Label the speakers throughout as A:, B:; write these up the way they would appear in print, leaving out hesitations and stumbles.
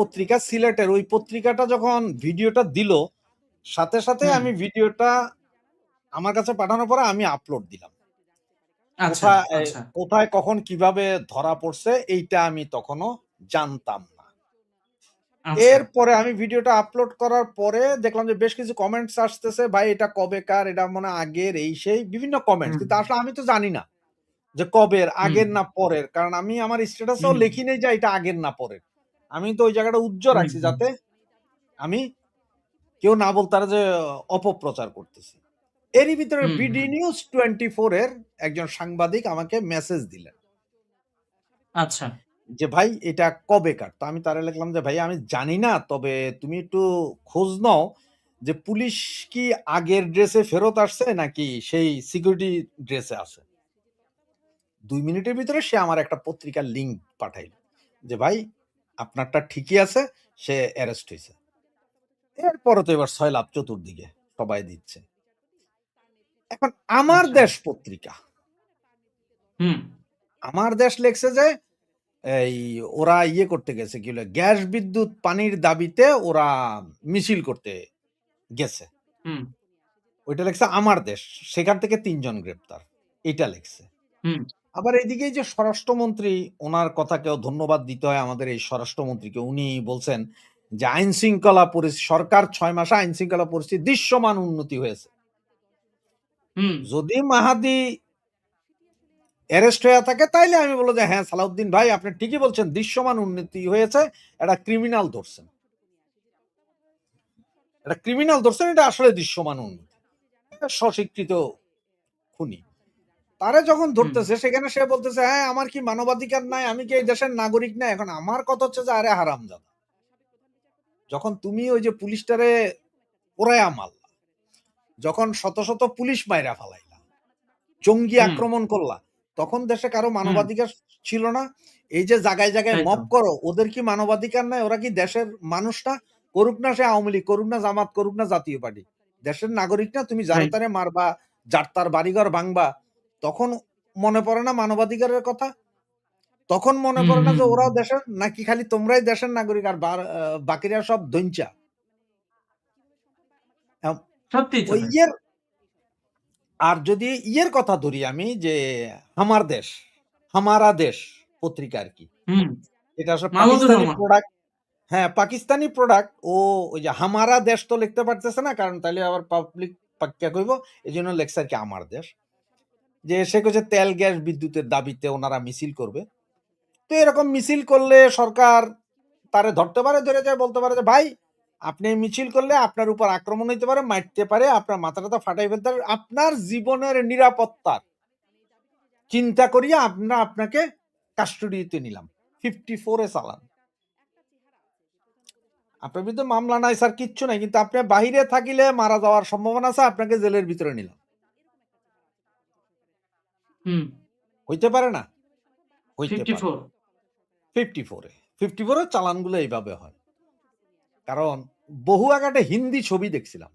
A: পত্রিকা সিলেটের, ওই পত্রিকাটা যখন ভিডিওটা দিল, সাথে সাথে
B: হুম।
A: আমি ভিডিওটা আমার কাছে পাঠানোর পরে আমি আপলোড দিলাম।
B: আচ্ছা, আচ্ছা।
A: কোথায় কখন কিভাবে ধরা পড়ছে এইটা আমি তখনও জানতাম না।
B: আচ্ছা।
A: এরপরে আমি ভিডিওটা আপলোড করার পরে দেখলাম যে বেশ কিছু কমেন্টস আসতেছে, ভাই এটা কবেকার, এটা মনে হয় আগের, এই সেই বিভিন্ন কমেন্টস।
B: হুম,
A: কিন্তু আসলে আমি তো জানি না যে কবের,
B: হুম,
A: আগের না পরের। কারণ আমি আমার স্ট্যাটাসেও
B: হুম,
A: লিখি নাই যে এটা আগের না পরের। আমি তো ওই জায়গাটা উজ্জ্বল
B: হুম,
A: রাখছি
B: হুম,
A: যাতে আমি কেউ না বলতে পারে যে অপপ্রচার করতেছি। এরই ভিতরে
B: হুম,
A: বিডি
B: হুম।
A: নিউজ 24 এর একজন সাংবাদিক আমাকে মেসেজ দিলেন
B: আচ্ছা।
A: যে, "ভাই এটা কবেকার?" তো আমি তারে লিখলাম যে, "ভাই আমি জানি না। তবে তুমি একটু খোঁজ নাও যে পুলিশ কি আগের ড্রেসে ফেরত আসছে নাকি সেই সিকিউরিটি ড্রেসে আছে?" ২ মিনিটের ভিতরে সে আমার একটা পত্রিকার লিঙ্ক পাঠাইল। যে, "ভাই আপনারটা ঠিকই আছে। সে অ্যারেস্ট হইছে।" এরপরে তো এবার সয়লাব চতুর্দিকে। সবাই দিচ্ছে। এখন আমার
B: আচ্ছা।
A: দেশ পত্রিকা,
B: হুম,
A: আমার দেশ লেখছে যে এই ওরা ইয়ে করতে গেছে কি বলে গ্যাস বিদ্যুৎ পানির দাবিতে ওরা মিছিল করতে গেছে।
B: হুম,
A: ওইটা লেখছে আমার দেশ। সেখান থেকে ৩ জন গ্রেপ্তার। এইটা লেখছে।
B: হুম,
A: আবার এদিকে এই যে স্বরাষ্ট্রমন্ত্রী ওনার কথাকেও ধন্যবাদ দিতে হয় আমাদের এই স্বরাষ্ট্রমন্ত্রীকে। উনি বলছেন যে সরকার ৬ মাসে আইন শৃঙ্খলা পরিস্থিতি দৃশ্যমান উন্নতি হয়েছে।
B: হুম,
A: যদি মাহাদি অ্যারেস্ট হইয়া থাকে তাইলে আমি বলব যে হ্যাঁ, সালাউদ্দিন ভাই আপনি ঠিকই বলছেন দৃশ্যমান উন্নতি হয়েছে। একটা ক্রিমিনাল ধরছেন। একটা ক্রিমিনাল ধরছেন এটা আসলে দৃশ্যমান উন্নতি। এটা স্বস্বীকৃত খুনি। তারে যখন
B: হুম,
A: ধরতেছে সেখানে সে বলতেছে, "হ্যাঁ, আমার কি মানবাধিকার নাই? আমি কি এই দেশের নাগরিক না?" এখন আমার কথা হচ্ছে যে, "আরে হারামজাদা! যখন তুমি ওই যে পুলিশটারে পোড়াইয়া মারলা, যখন শত, শত পুলিশ মাইরা ফালাইলা, জঙ্গি
B: হুম,
A: আক্রমণ করলা, তখন দেশে কারো
B: হুম।
A: মানবাধিকার ছিল না? এই যে জায়গায়, জায়গায়
B: তাই তো।
A: মব করো, ওদের কি মানবাধিকার নাই? ওরা কি দেশের মানুষ না? করুক না সে আওয়ামী লীগ, করুক না জামাত, করুক না জাতীয় পার্টি। দেশের নাগরিক না? তুমি যারে
B: রাইট।
A: তারে মারবা, যার তার বাড়িঘর ভাঙবা, তখন মনে পড়ে না মানবাধিকারের কথা? তখন মনে
B: হুম,
A: পড়ে না
B: হুম,
A: যে
B: হুম।
A: ওরাও দেশের? নাকি খালি তোমরাই দেশের নাগরিক আর বাকিরা সব দইঞ্চা? এম
B: সত্যিই তো
A: ওই
B: তাই।
A: ইয়ের আর যদি ইয়ের কথা ধরি আমি যে, 'হামার দেশ', 'হামারা দেশ' পত্রিকা আরকি।
B: হুম।
A: এটা আসলে
B: মাহমুদুর
A: পাকিস্তানি
B: রহমান।
A: প্রোডাক্ট। হ্যাঁ, পাকিস্তানি প্রোডাক্ট। ও ওই যে 'হামারা দেশ' তো লিখতে পারতেছে না। কারণ তাইলে আবার পাবলিক পাক্কা কইব। এজন্য লেখছে আরকি 'আমার দেশ'। যে সে কইছে তেল, গ্যাস, বিদ্যুতের দাবিতে ওনারা মিছিল করবে। তো এরকম মিছিল করলে সরকার তারে ধরতে পারে, ধরে যায় বলতে পারে যে, "ভাই, আপনি মিছিল করলে আপনার উপর আক্রমণ হইতে পারে, মারতে পারে, আপনার মাথা-টাথা ফাটাই ফেলতে পারে। আপনার জীবনের নিরাপত্তার চিন্তা করিয়া আমরা আপনাকে কাস্টডিতে নিলাম। 54 এ চালান। আপনার বিরুদ্ধে মামলা নাই স্যার, কিচ্ছু নাই। কিন্তু আপনি বাহিরে থাকিলে মারা যাওয়ার সম্ভাবনা আছে, আপনাকে জেলের ভিতরে নিলাম।"
B: হুম।
A: হইতে পারে না? হইতে পারে।
B: 54।
A: 54 এ। 54 এর চালানগুলো এইভাবে হয়। কারণ বহু আগে একটা হিন্দি ছবি দেখছিলাম।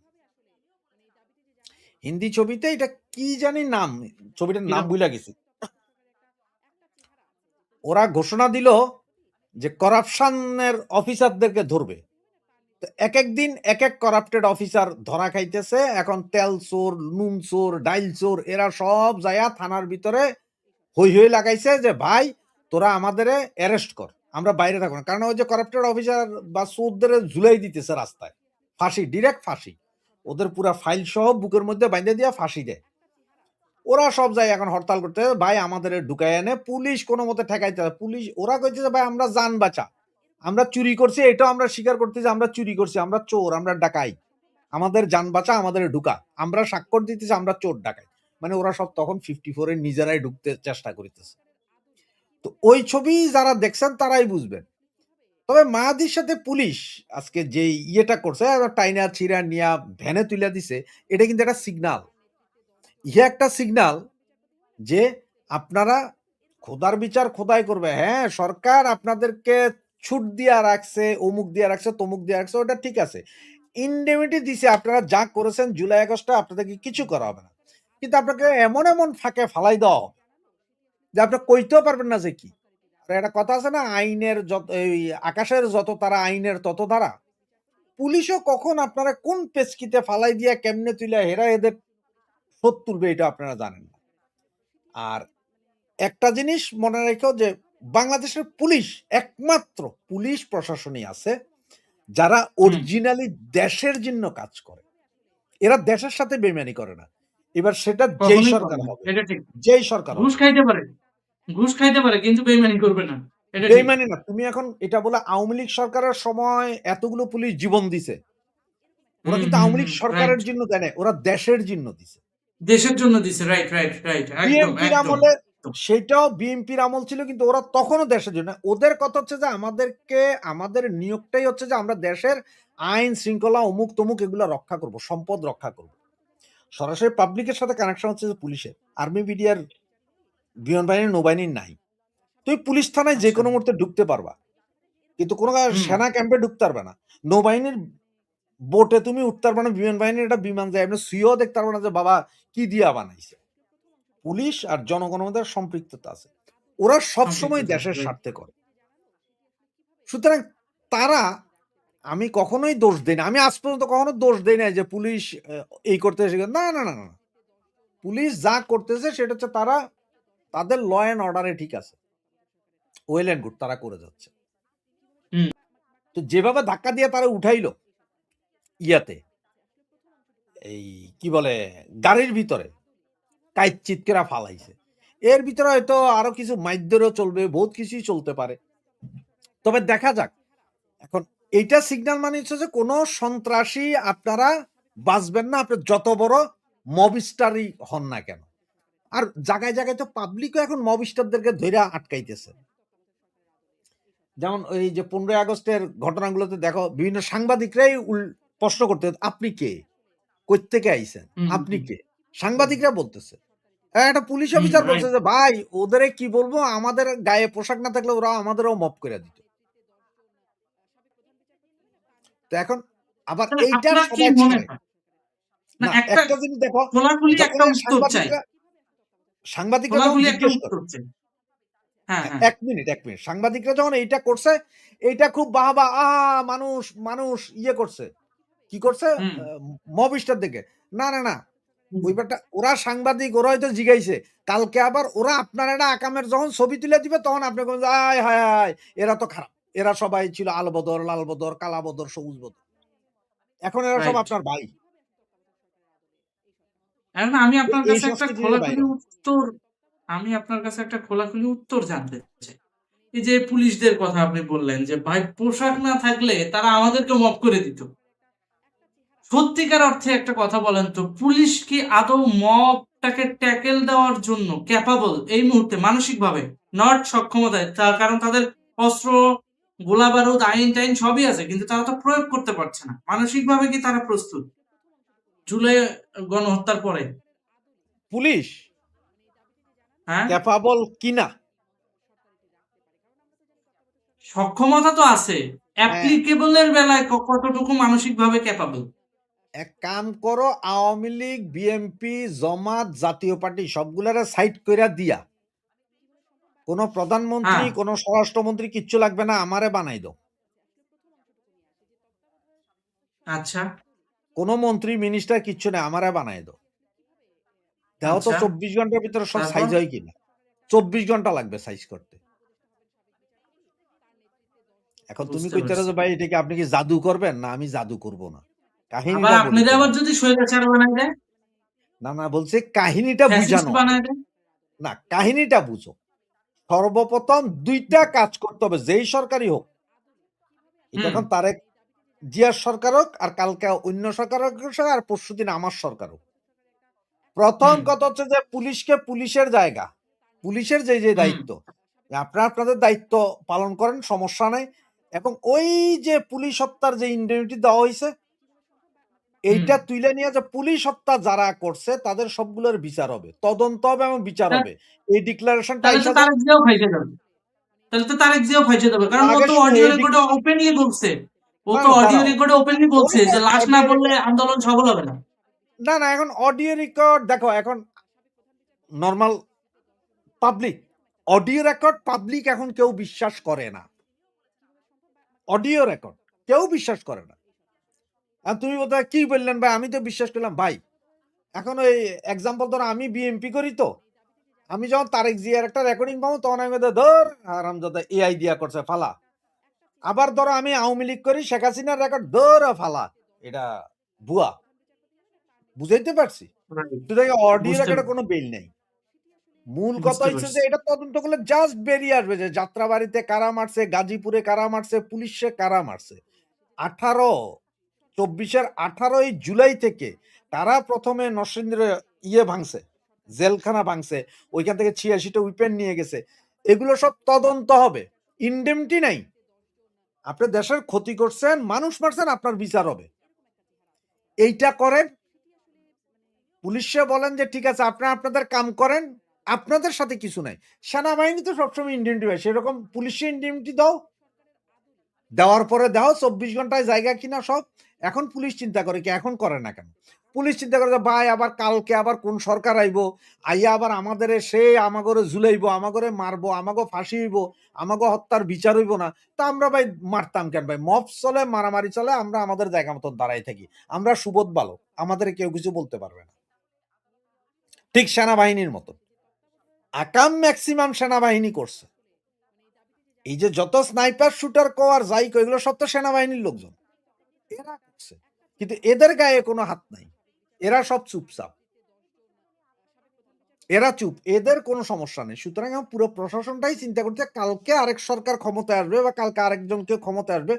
A: হিন্দি ছবিতে এটা কি জানি নাম, ছবিটার নাম
B: কিরকম?
A: ভুইলা গেছি। ওরা ঘোষণা দিল যে করাপশন এর অফিসারদেরকে ধরবে। তো একেক দিন একেক করাপ্টেড অফিসার ধরা খাইতেছে। এখন তেল চোর, নুন চোর, ডাইল চোর এরা সব যাইয়া থানার ভিতরে হৈ, হৈ লাগাইছে যে, "ভাই তোরা আমাদেরে অ্যারেস্ট কর। আমরা বাইরে থাকব না।" কারণ ওই যে করাপ্টেড অফিসার বা চোরদের ঝুলাই দিতেছে রাস্তায়। ফাঁসি, ডিরেক্ট ফাঁসি। ওদের পুরা ফাইল সহ বুকের মধ্যে বাইন্ধা দিয়া ফাঁসি দেয়। ওরা সব যায় এখন হরতাল করতে, "ভাই আমাদের ঢুকাইয়া এনে।" পুলিশ কোনমতে ঠেকাইতে পুলিশ ওরা কইতেছে, "ভাই আমরা জান বাঁচা। আমরা চুরি করছি এটাও আমরা স্বীকার করতেছি আমরা চুরি করছি, আমরা চোর, আমরা ডাকাই। আমাদের জান বাঁচা, আমাদের ঢুকা। আমরা স্বাক্ষর দিতেছি আমরা চোর ডাকাই।" মানে ওরা সব তখন 54 এ নিজেরাই ঢুকতে চেষ্টা করিতেছে। তো ওই ছবি যারা দেখছেন তারাই বুঝবেন। তবে মায়াদির সাথে পুলিশ আজকে যেই ইয়েটা করছে টাইনা ছিঁড়া নিয়া ভ্যানে তুইলা দিছে, এটা কিন্তু একটা সিগনাল। ইহা একটা সিগনাল যে আপনারা খোদার বিচার খোদাই করবে। হ্যাঁ, সরকার আপনাদেরকে ছুট দিয়া রাখছে, অমুক দিয়া রাখছে, তমুক দিয়া রাখছে ওটা ঠিক আছে। ইন্ডেমিনিটি দিছে আপনারা যা করেছেন জুলাই আগস্টে আপনাদেরকে কিছু করা হবে না। কিন্তু আপনাকে এমন, এমন ফাঁকে ফালাই দেওয়া হবে যে আপনি কইতেও পারবেন না যে কি। আর একটা কথা আছে না, আইনের যত এই আকাশের যত তারা আইনের তত ধারা। পুলিশও কখন আপনারা কোন পেচকিতে ফালাই দিয়া কেমনে তুইলা হেরা এদের শোধ তুলবে এটা আপনারা জানেন না। আর একটা জিনিস মনে রেখো যে বাংলাদেশের পুলিশ, একমাত্র পুলিশ প্রশাসনই আছে যারা
B: হুম,
A: অরিজিনালি দেশের জন্য কাজ করে। এরা দেশের সাথে বেইমানি করে না। এবার সেটা যেই
B: কখনোই করে
A: সরকার
B: না।
A: হবে,
B: এটা ঠিক।
A: যেই সরকার
B: ঘুষ
A: হবে।
B: খাইতে পারে। ঘুষ খাইতে পারে কিন্তু বেইমানি করবে না। এটা ঠিক।
A: বেইমানি না। তুমি এখন এটা বলে আওয়ামী লীগ সরকারের সময় এতগুলো পুলিশ জীবন দিছে। ওরা
B: হুম,
A: কিন্তু
B: হুম,
A: আওয়ামী লীগ
B: হুম। রাইট।
A: সরকারের জন্য দেয় নাই। ওরা দেশের জন্য দিছে।
B: দেশের জন্য দিছে। Right, right, right. একদম,
A: বিএনপির
B: একদম।
A: আমলে সেটাও বিএনপির আমল ছিল কিন্তু ওরা তখনও দেশের জন্য। ওদের কথা হচ্ছে যে আমাদের নিয়োগটাই হচ্ছে যে আমরা দেশের আইন শৃঙ্খলা অমুক তমুক এগুলা রক্ষা করব, সম্পদ রক্ষা করব। সরাসরি পাবলিকের সাথে কানেকশন হচ্ছে যে পুলিশের। আর্মি, বিডিআর, বিমান বাহিনী, নৌবাহিনীর নাই। তুমি পুলিশ থানায়
B: আচ্ছা।
A: যেকোনো মুহূর্তে ঢুকতে পারবা। কিন্তু কোন
B: হুম,
A: সেনা ক্যাম্পে ঢুকতে পারবে না। নৌবাহিনীর বোটে তুমি উঠতে পারবে না, বিমান বাহিনীর একটা বিমান যায়। আপনি শুয়েও দেখতে পারবে না যে বাবা কি দিয়া বানাইছে। পুলিশ আর জনগণের মধ্যে সম্পৃক্ততা আছে। ওরা সবসময়
B: সম্পৃক্ততা আছে।
A: দেশের
B: রাইট।
A: স্বার্থে করে। সুতরাং তারা আমি কখনোই দোষ দেই না। আমি আজ পর্যন্ত কখনো দোষ দেই নাই যে পুলিশ এই করতেছে না, না, না, না। পুলিশ যা করতেছে সেটা হচ্ছে তারা তাদের ল অ্যান্ড অর্ডার এ ঠিক আছে। ওয়েল অ্যান্ড গুড তারা করে যাচ্ছে।
B: হুম,
A: তো যেভাবে ধাক্কা দিয়ে তারা উঠাইলো ইয়াতে এই কি বলে গাড়ির ভিতরে কাইত চিৎকেরা ফালাইছে। এর ভিতরে হয়তো আরো কিছু মাইরধরেও চলবে, বহুত কিছুই চলতে পারে। তবে দেখা যাক। এখন এইটা সিগন্যাল মানে হচ্ছে যে কোন সন্ত্রাসী আপনারা বাঁচবেন না, আপনি যত বড় মব স্টারই হন না কেন। আর জায়গায়, জায়গায় তো পাবলিকও এখন মব স্টারদেরকে ধইরা আটকাইতেছে। যেমন ওই যে ১৫ই আগস্টের ঘটনাগুলোতে দেখো বিভিন্ন সাংবাদিকরাই প্রশ্ন করতে, "আপনি কে? কইত্থেকে আইছেন?
B: হুম, হুম,
A: আপনি
B: হুম।
A: কে?" সাংবাদিকরা বলতেছে। একটা পুলিশ
B: হুম,
A: অফিসার বলছে
B: রাইট।
A: যে, "ভাই ওদেরে কি বলবো? আমাদের গায়ে পোশাক না থাকলে ওরা আমাদেরও মব কইরা দিত।" তো এখন আবার
B: তাহলে
A: এইটা
B: আপনার কি
A: সবাই
B: মনে
A: ছাড়ে।
B: হয়? না
A: না,
B: একটা
A: একটা জিনিস দেখো,
B: খোলাখুলি
A: যখন
B: একটা
A: এই
B: উত্তর চাই।
A: সাংবাদিকরা যখন
B: খোলাখুলি একটা
A: জিজ্ঞেস করে,
B: উত্তর চাই। হ্যাঁ,
A: হ্যাঁ,
B: হ্যাঁ।
A: ১ মিনিট, ১ মিনিট। সাংবাদিকরা যখন এইটা করছে, এইটা খুব বাহবা, মানুষ, মানুষ ইয়ে করছে। কি করছে?
B: হুম,
A: আ মব স্টার দেখে। না, না, না।
B: হুম।
A: ওই ব্যাটা ওরা সাংবাদিক, ওরা হয়তো জিগাইছে। কালকে আবার ওরা আপনার একটা আকামের যখন ছবি তুলে দিবে তখন আপনি বলবেন যে, "আয় হায় হায়! এরা তো খারাপ। এরা সবাই ছিল আলবদর, লালবদর, কালাবদর, সবুজ বদর। এখন এরা সব
B: রাইট।
A: আপনার ভাই।"
B: এখন আমি আপনার
A: এই
B: কাছে একটা
A: সংস্কৃতি থেকে
B: খোলাখুলি
A: বাইর হন।
B: উত্তর আমি আপনার কাছে একটা খোলাখুলি উত্তর জানতে চাই। এই যে পুলিশদের কথা আপনি বললেন যে, ভাই পোশাক না থাকলে তারা আমাদেরকে মব করে দিত। সত্যিকার অর্থে একটা কথা বলেন তো, পুলিশ কি আদৌ মবটাকে ট্যাকেল দেওয়ার জন্য ক্যাপাবল এই মুহূর্তে মানসিকভাবে? নট সক্ষমতায়। তার কারণ তাদের অস্ত্র, গোলাবারুদ, আইন-টাইন সবই আছে। কিন্তু তারা তো প্রয়োগ করতে পারছে না। মানসিকভাবে কি তারা প্রস্তুত? জুলাই গণহত্যার পরে?
A: পুলিশ
B: হ্যাঁ?
A: ক্যাপাবল কিনা?
B: সক্ষমতা তো আছে।
A: হ্যাঁ,
B: অ্যাপ্লিকেবল এর বেলায় কতটুকু মানসিকভাবে ক্যাপাবল?
A: এক কাম করো, আওয়ামী লীগ, বিএনপি, জামাত, জাতীয় পার্টি সবগুলারে সাইড কইরা দিয়া কোন প্রধানমন্ত্রী,
B: হ্যাঁ,
A: কোন স্বরাষ্ট্রমন্ত্রী কিচ্ছু লাগবে না, আমারে বানাই দাও।
B: আচ্ছা,
A: কোন মন্ত্রী, মিনিস্টার কিচ্ছু নাই, আমারে বানায় দাও। দেখো তো
B: আচ্ছা।
A: ২৪ ঘন্টার ভিতরে সব
B: তারপর?
A: সাইজ হয় কিনা। ২৪ ঘন্টা লাগবে সাইজ করতে। এখন তুমি
B: বুঝতে
A: কইতেছো
B: পারছি।
A: যে ভাই এটা কি আপনি কি জাদু করবেন? না, আমি জাদু করব না।
B: আবার
A: কাহিনীটা বলি
B: আপনারে আবার
A: তোমারে।
B: যদি স্বৈরাচার বানায় দেয়,
A: না, না, বলছি কাহিনীটা
B: ফ্যাসিস্ট
A: বুঝানো আগে।
B: বানায় দেয়?
A: না, কাহিনীটা বুঝো। সর্বপ্রথম ২ টা কাজ করতে হবে যেই সরকারই হোক। এটা
B: হুম,
A: এখন তারেক জিয়ার সরকার হোক আর কালকে অন্য সরকার হোক আর পরশুদিন আমার সরকার হোক। ১ম
B: হুম,
A: কথা হচ্ছে যে পুলিশকে পুলিশের জায়গা। পুলিশের যে
B: হুম,
A: দায়িত্ব, আপনারা আপনাদের দায়িত্ব পালন করেন, সমস্যা নাই। এবং ওই যে পুলিশ হত্যার যে ইন্ডেমনিটি দেওয়া হইছে,
B: হুম।
A: এইটা তুইলা নিয়ে যে পুলিশ হত্যা যারা করছে তাদের সবগুলোর বিচার হবে। তদন্ত হবে এবং বিচার
B: তা
A: হবে। এই ডিক্লারেশনটা
B: তাহলে তো
A: আইসা যাক।
B: তারেক জিয়াও ফাইসে যাবে। তাহলে তো তারেক জিয়াও ফাইসে যাবে। কারণ ও
A: আগে
B: তো
A: শুনো
B: অডিও
A: এই
B: রেকর্ডে ওপেনলি বলছে। ও
A: না,
B: তো
A: না,
B: অডিও
A: দাঁড়াও।
B: রেকর্ডে ওপেনলি বলছে যে লাশ না
A: অডিও
B: পড়লে
A: রেকর্ড,
B: আন্দোলন সফল হবে না।
A: না, না, এখন অডিও রেকর্ড দেখো এখন normal public. Audio record public এখন কেউ বিশ্বাস করে না। অডিও রেকর্ড কেউ বিশ্বাস করে না। আর তুমি বোধহয় কি বললেন ভাই? আমি তো বিশ্বাস করলাম ভাই। এখন ওই এক্সাম্পল ধরো আমি বিএমপি করি তো। আমি যখন তারেক জিয়ার একটা রেকর্ডিং পাবো তখন আমি বলতে ধর হারামজাদা এআই দিয়া করছে ফালা। আবার ধরো আমি আওয়ামী লীগ করি শেখ হাসিনার রেকর্ড ধর ফালা। এটা ভুয়া। বুঝাইতে পারছি?
B: রাইট।
A: তো দেখো অডিও
B: বুঝতে
A: রেকর্ডে কোনো বেল নাই। মূল কথা
B: বুঝতে
A: হচ্ছে যে
B: পারছি।
A: এটা তদন্ত করলে জাস্ট বেরিয়ে আসবে যে যাত্রাবাড়িতে কারা মারছে, গাজীপুরে কারা মারছে, পুলিশে কারা মারছে। ২৪-এর ১৮ই জুলাই থেকে তারা প্রথমে নরসিংদীরে ভাঙছে, জেলখানা ভাঙছে, ওইখান থেকে ৮৬টা উইপেন নিয়ে গেছে। এগুলো সব তদন্ত হবে। ইনডেমনিটি নাই। আপনি দেশের ক্ষতি করছেন, মানুষ মারছেন, আপনার বিচার হবে। এইটা করেন। পুলিশে বলেন যে ঠিক আছে আপনারা আপনাদের কাম করেন, আপনাদের সাথে কিছু নাই। সেনাবাহিনী তো সবসময় ইনডেমনিটি পায়, সেরকম পুলিশে ইনডেমনিটি দাও। দেওয়ার পরে দাও ২৪ ঘন্টায় জায়গা কিনা সব। এখন পুলিশ চিন্তা করে কি এখন করে না কেন? পুলিশ চিন্তা করে যে ভাই আবার কালকে আবার কোন সরকার আইবো, আইয়া আবার আমাদেরে সে আমাগরে ঝুলাইবো, আমাগরে মারবো, আমাগো ফাঁসি হইবো, আমাগো হত্যার বিচার হইব না। তা আমরা ভাই মারতাম কেন ভাই? মব চলে, মারামারি চলে, আমরা আমাদের জায়গা মতন দাঁড়াই থাকি। আমরা সুবোধ বালক। আমাদের কেউ কিছু বলতে পারবে না। ঠিক সেনাবাহিনীর মতন। আকাম ম্যাক্সিমাম সেনাবাহিনী করছে। এই যে যত স্নাইপার শুটার কো আর যাই কো এগুলো সব তো সেনাবাহিনীর লোকজন। এরা করছে। কিন্তু এদের গায়ে কোনো হাত নাই। এরা সব চুপচাপ। এরা চুপ। এদের কোনো সমস্যা নেই। সুতরাং এখন পুরো প্রশাসনটাই চিন্তা করছে কালকে আরেক সরকার ক্ষমতায় আসবে বা কালকে আরেকজন কেউ ক্ষমতায় আসবে।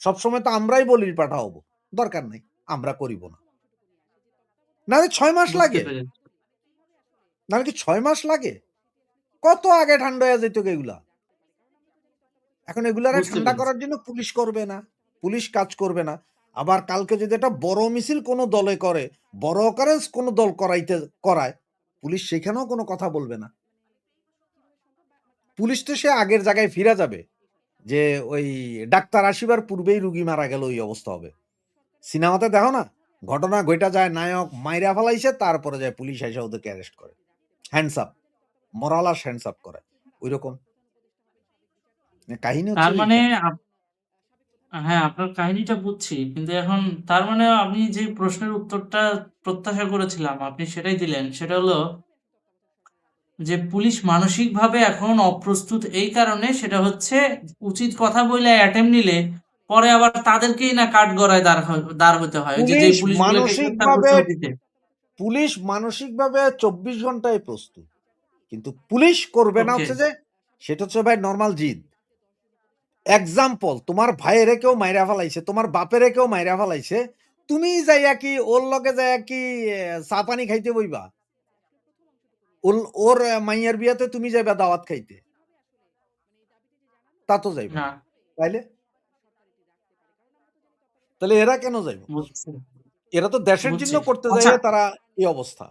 A: সবসময় তো আমরাই বলির পাঠা হব। দরকার নেই। আমরা করিব না। নাহলে ৬ মাস
B: বুঝতে
A: লাগে।
B: পেরেছি।
A: নাহলে কি ৬ মাস লাগে? কত আগে ঠান্ডা হয়ে যেত এগুলা। এখন এগুলারে
B: বুঝতে
A: ঠান্ডা
B: পেরেছি।
A: করার জন্য পুলিশ করবে না। পুলিশ কাজ করবে না। আবার কালকে যদি একটা বড় মিছিল কোনো দলে করে, বড় অকারেন্স কোনো দল করায়, পুলিশ সেখানেও কোনো কথা বলবে না। পুলিশ তো সে আগের জায়গায় ফিরে যাবে। যে ওই ডাক্তার আসিবার পূর্বেই রুগী মারা গেল ওই অবস্থা হবে। সিনেমাতে দেখো না? ঘটনা ঘইটা যায় নায়ক মাইরা ফেলাইছে তারপরে যায় পুলিশ আইসা ওদেরকে অ্যারেস্ট করে। Hands up. Moral hands up করে। ঐরকম। কাহিনী হচ্ছে
B: তার
A: যে
B: মানে
A: এইখানে।
B: হ্যাঁ, আপনার কাহিনীটা বুঝছি। কিন্তু এখন তার মানে আমি যে প্রশ্নের উত্তরটা প্রত্যাশা করেছিলাম আপনি সেটাই দিলেন। সেটা হলো যে পুলিশ মানসিকভাবে এখন অপ্রস্তুত এই কারণে সেটা হচ্ছে উচিত কথা বইলা অ্যাটেম্প নিলে পরে আবার তাদেরকেই না কাঠগড়ায় দাঁড় হতে হয়। ওই যে যেই
A: পুলিশ
B: পুলিশগুলোকে গ্রেপ্তার
A: মানসিকভাবে
B: করছে অতীতে।
A: পুলিশ মানসিকভাবে ২৪ ঘন্টায় প্রস্তুত। কিন্তু পুলিশ করবে না
B: ওকে।
A: হচ্ছে যে সেটা হচ্ছে ভাই নরমাল জিদ। এক্সাম্পল তোমার ভাইয়েরে কেউ মাইরা ফেলাইছে, তোমার বাপেরে কেউ মাইরা ফেলাইছে। তুমি যাইয়া কি ওর লগে যাইয়া কি চা পানি খাইতে বইবা? ওর মাইয়ার বিয়াতে তুমি যাইবা দাওয়াত খাইতে। তা তো যাইবা
B: না,
A: না। তাইলে? তাহলে এরা কেন যাইব?
B: বুঝছি,
A: এরা তো দেশের জন্য
B: বুঝছি।
A: করতে
B: আচ্ছা,
A: যাইয়া তারা এই অবস্থা।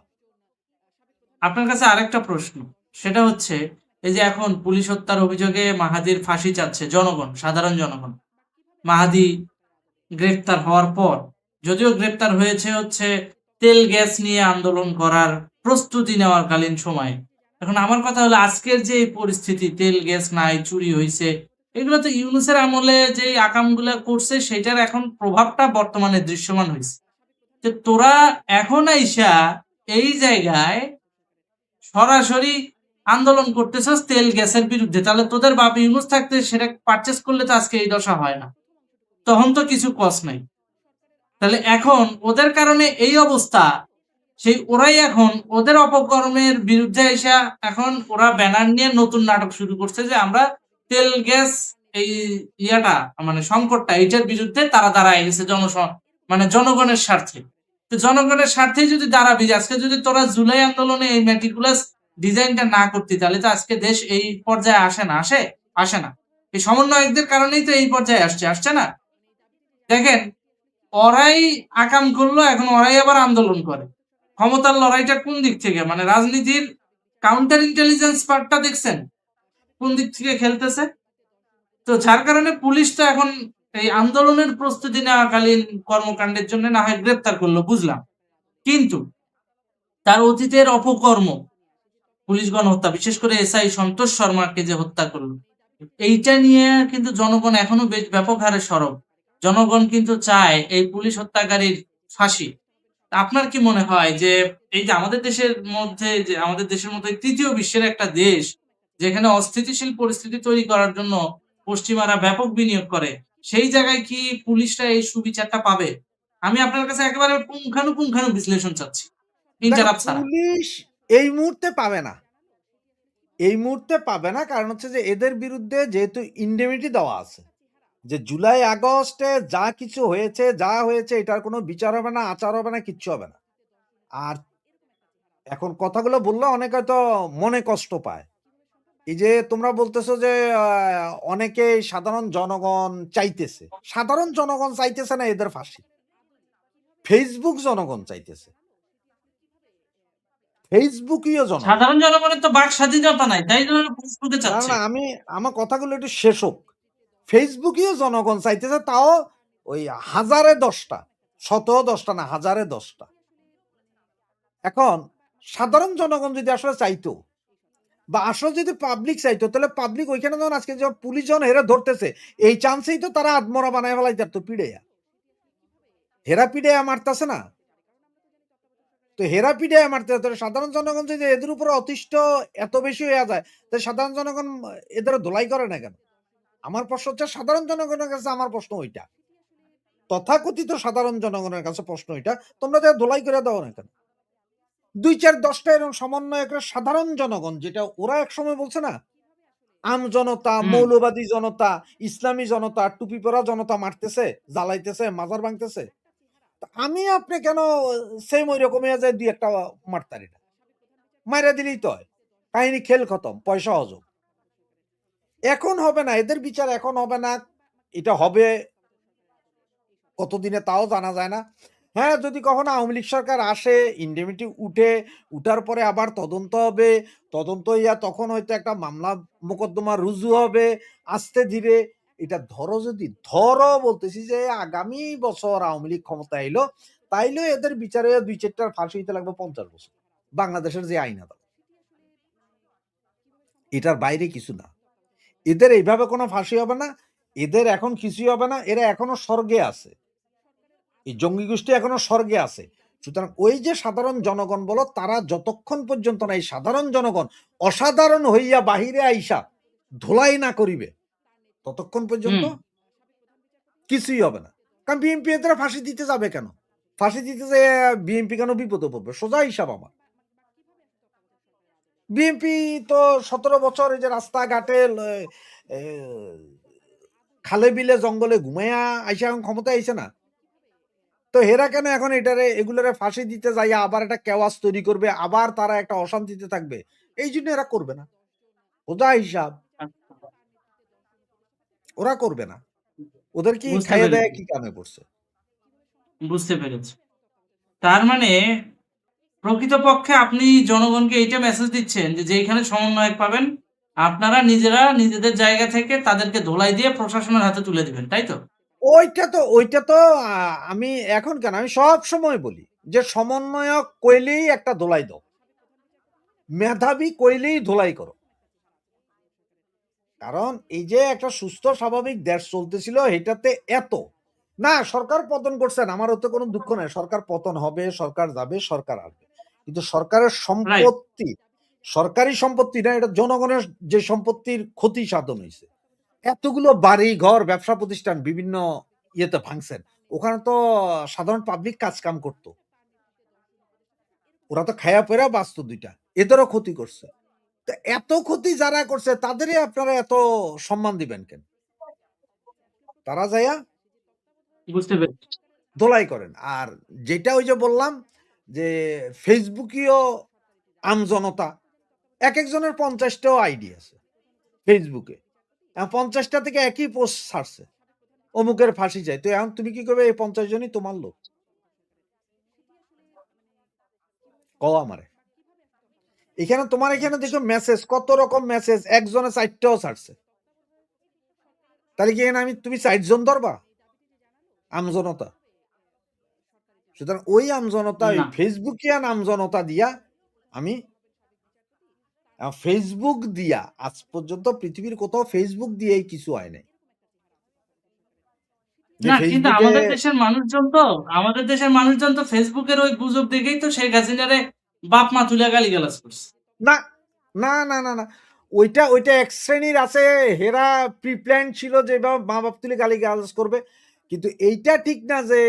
B: আপনার কাছে আরেকটা প্রশ্ন। সেটা হচ্ছে এই যে এখন পুলিশ হত্যার অভিযোগে মাহাদির ফাঁসি চাচ্ছে জনগণ, সাধারণ জনগণ। মাহাদি গ্রেফতার হওয়ার পর, যদিও গ্রেফতার হয়েছে হচ্ছে তেল গ্যাস নিয়ে আন্দোলন করার প্রস্তুতি নেওয়ার কালীন সময়ে। এখন আমার কথা হলো আজকের যে এই পরিস্থিতি তেল গ্যাস নাই, চুরি হইছে, এগুলো তো ইউনূসের আমলে যেই আকামগুলা করছে সেটার এখন প্রভাবটা বর্তমানে দৃশ্যমান হইছে। তো তোরা এখন আইসা এই জায়গায় সরাসরি আন্দোলন করতেছস তেল গ্যাসের বিরুদ্ধে। তাহলে তোদের বাপ ইউনূস থাকতে সেটা পারচেজ করলে তো আজকে এই দশা হয় না। তখন তো কিছু কস নাই। তাহলে এখন ওদের কারণে এই অবস্থা, সেই ওরাই এখন ওদের অপকর্মের বিরুদ্ধে এসে এখন ওরা ব্যানার নিয়ে নতুন নাটক শুরু করছে যে আমরা তেল গ্যাস এই ইয়াটা মানে সংকটটা এইটার বিরুদ্ধে তারা দাঁড়ায় গেছে মানে জনগণের স্বার্থে। তো জনগণের স্বার্থে যদি দাঁড়াবি আজকে যদি তোরা জুলাই আন্দোলনে এই মেটিকুলাস ডিজাইনটা না করতি তাহলে তো আজকে দেশ এই পর্যায়ে আসে না। আসে না। এই সমন্বয়কদের কারণেই তো এই পর্যায়ে আসছে না। দেখেন ওরাই আকাম করলো এখন ওরাই আবার আন্দোলন করে। ক্ষমতার লড়াইটা কোন দিক থেকে মানে রাজনীতির কাউন্টার ইন্টেলিজেন্স পার্টটা দেখছেন কোন দিক থেকে খেলতেছে। তো যার কারণে পুলিশ তো এখন এই আন্দোলনের প্রস্তুতি নেওয়াকালীন কর্মকাণ্ডের জন্য না হয় গ্রেপ্তার করলো বুঝলাম, কিন্তু তার অতীতের অপকর্ম পুলিশ গণহত্যা, বিশেষ করে এসআই সন্তোষ শর্মাকে যে হত্যা করলো, এইটা নিয়ে কিন্তু জনগণ এখনো বেশ ব্যাপক হারে সরব। জনগণ কিন্তু চায় এই পুলিশ হত্যাকারীর ফাঁসি। আপনার কি মনে হয় যে এই যে আমাদের দেশের মধ্যে, যে আমাদের দেশের মধ্যে তৃতীয় বিশ্বের একটা দেশ যেখানে অস্থিতিশীল পরিস্থিতি তৈরি করার জন্য পশ্চিমারা ব্যাপক বিনিয়োগ করে, সেই জায়গায় কি পুলিশরা এই সুবিচারটা পাবে? আমি আপনার কাছে একেবারে পুঙ্খানু বিশ্লেষণ চাচ্ছি,
A: দেখো,
B: ইন্টারাপ্ট ছাড়া।
A: পুলিশ এই মুহূর্তে পাবে না। এই মুহূর্তে পাবে না, কারণ হচ্ছে যে এদের বিরুদ্ধে যেহেতু ইন্ডেমিনিটি দেওয়া আছে। যে জুলাই আগস্টে যা কিছু হয়েছে, যা হয়েছে এটার কোনো বিচার হবে না, আচার হবে না, কিচ্ছু হবে না। আর এখন কথাগুলো বললে অনেকে হয়তো মনে কষ্ট পায়। এই যে তোমরা বলতেছো যে আ অনেকেই সাধারণ জনগণ চাইতেছে। সাধারণ জনগণ চাইতেছে না এদের ফাঁসি। Facebook জনগণ চাইতেছে। ফেসবুকীয় জনগণ।
B: সাধারণ জনগণের তো বাক স্বাধীনতা নাই, তাই জন্য ফেসবুকে
A: না,
B: চাচ্ছে।
A: না, আমার কথাগুলো একটু শেষ হোক। ফেসবুকীয় জনগণ চাইতেছে, তাও ওই হাজারে ১০ টা। শতও ১০ টা না, হাজারে ১০ টা। এখন সাধারণ জনগণ যদি আসলে চাইতো বা আসলে যদি পাবলিক চাইতো, তাহলে পাবলিক ওইখানে যখন আজকে যে পুলিশ যখন হেরে ধরতেছে, এই চান্সেই তো তারা আদমরা বানায় ফেলাইতে পারতো পিডাইয়া। হেরা পিডাইয়া মারতাছে না? তো হেরা পিডাইয়া মারতে তাহলে সাধারণ জনগণ যদি এদের উপরে অতিষ্ঠ এত বেশি হইয়া যায়, তাহলে সাধারণ জনগণ এদের ধোলাই করে না কেন? আমার প্রশ্ন হচ্ছে সাধারণ জনগণের কাছে আমার প্রশ্ন ওইটা। তথাকথিত সাধারণ জনগণের কাছে প্রশ্ন ওইটা। তোমরা যে ধোলাই করে দাও না কেন? ২, ৪, ১০ টা এরকম সমন্বয় করে সাধারণ জনগণ, যেটা ওরা একসময় বলছে না? আমজনতা,
B: হুম,
A: মৌলবাদী জনতা, ইসলামী জনতা, টুপি পরা জনতা মারতেছে, জ্বালাইতেছে, মাজার ভাঙতেছে। তো আমি আপনি কেন সেম ঐরকম হইয়া যায় ২ ১ টা মারতারি না? মাইরা দিলেই তো হয়। কাহিনী খেল খতম, পয়সা হজম। এখন হবে না, এদের বিচার এখন হবে না। এটা হবে কতদিনে তাও জানা যায় না। হ্যাঁ, যদি কখনো আওয়ামী লীগ সরকার আসে, ইন্ডেমনিটি উঠে, উঠার পরে আবার তদন্ত হবে। তদন্ত হইয়া তখন হয়তো একটা মামলা মোকদ্দমা রুজু হবে। আস্তে ধীরে এটা ধরো বলতেছি যে আগামী বছর আওয়ামী লীগ ক্ষমতায় আইলো, তাইলেও এদের বিচারে ২-৪ টার ফাঁসি হইতে লাগবে ৫০ বছর। বাংলাদেশের যে আইন আদালত। এটার বাইরে কিছু না। এদের এইভাবে কোনো ফাঁসি হবে না। এদের এখন কিছুই হবে না। এরা এখনো স্বর্গে আছে। এই জঙ্গি গোষ্ঠী এখনো স্বর্গে আছে। সুতরাং ওই যে সাধারণ জনগণ বলো, তারা যতক্ষণ পর্যন্ত না এই সাধারণ জনগণ অসাধারণ হইয়া বাহিরে আইসা ধোলাই না করিবে, ততক্ষণ পর্যন্ত
B: হুম,
A: কিছুই হবে না। কারণ বিএনপি এদের ফাঁসি দিতে যাবে কেন? ফাঁসি দিতে যেয়ে বিএনপি কেন বিপদে পড়বে? সোজা হিসাব আমার। বিএনপি তো ১৭ বছর এই যে রাস্তাঘাটে এ খালে বিলে জঙ্গলে ঘুমাইয়া আইসা এখন ক্ষমতায় আইছে না? তো হেরা কেন এখন এগুলারে ফাঁসি দিতে যাইয়া আবার একটা কেওয়াস তৈরি করবে, আবার তারা একটা অশান্তিতে থাকবে। এইজন্য এরা করবে না। সোজা হিসাব।
B: আচ্ছা,
A: ওরা করবে না। ওদের কি
B: বুঝতে
A: খাইয়ে দেয়া
B: পেরেছি,
A: কি কামে পড়ছে?
B: বুঝতে পেরেছি। তার মানে প্রকৃতপক্ষে আপনি জনগণকে এইটা মেসেজ দিচ্ছেন যে, যেইখানে সমন্বয়ক পাবেন, আপনারা নিজেরা নিজেদের জায়গা থেকে তাদেরকে ধোলাই দিয়ে প্রশাসনের হাতে তুলে দিবেন, তাই তো?
A: ওইটা তো আ আমি এখন কেন, আমি সবসময় বলি যে সমন্বয়ক কইলেই একটা ধোলাই দাও। মেধাবী কইলেই ধোলাই করো। কারণ এই যে একটা সুস্থ স্বাভাবিক দেশ চলতেছিল এটাতে এত না, সরকার পতন করছেন, আমার ওতে কোনো দুঃখ নাই। সরকার পতন হবে, সরকার যাবে, সরকার আসবে। কিন্তু সরকারের
B: রাইট।
A: সম্পত্তি, সরকারি সম্পত্তি না, এটা জনগণের যে সম্পত্তির ক্ষতি সাধন হইছে। এতগুলো বাড়ি, ঘর, ব্যবসা প্রতিষ্ঠান বিভিন্ন ইয়েতে ভাঙছেন। ওখানে তো সাধারণ পাবলিক কাজ কাম করত। ওরা তো খায়া পয়রা বাঁচত ২ টা। এদেরও ক্ষতি করছে। তো এত ক্ষতি যারা করছে তাদেরই আপনারা এত সম্মান দিবেন কেন? তারা যাইয়া
B: বুঝতে পেরেছি।
A: ধোলাই করেন। আর যেটা ওই যে বললাম যে ফেসবুকীয় আমজনতা, একেকজনের ৫০ টাও আইডি আছে ফেসবুকে। ৫০ টা থেকে একই পোস্ট ছাড়ছে। অমুকের ফাঁসি চাই। তো এখন তুমি কি করবে, এই ৫০ জনই তোমার লোক? কও আমারে। তোমার এখানে দেখো মেসেজ, কত রকম মেসেজ, একজনে ৪ টাও ছাড়ছে। তাহলে কি এখানে তুমি ৪ জন ধরবা? আমজনতা। সুতরাং ওই আমজনতা, ওই
B: না,
A: ফেসবুকিয়ান আমজনতা দিয়া আমি ফেসবুক দিয়া আজ পর্যন্ত পৃথিবীর কোথাও ফেসবুক দিয়েই কিছু হয় নাই যে
B: না, কিন্তু
A: ফেসবুকে
B: আমাদের দেশের মানুষজন তো ফেসবুকের ওই গুজব দেখেই তো শেখ হাসিনারে বাপ মা তুলে গালিগালাজ করছে।
A: না না না না না ওইটা ওইটা এক শ্রেণীর আছে, হেরা প্রিপ্ল্যান ছিল যে মা বাপ তুলে গালি গালাজ করবে, কিন্তু এইটা ঠিক না যে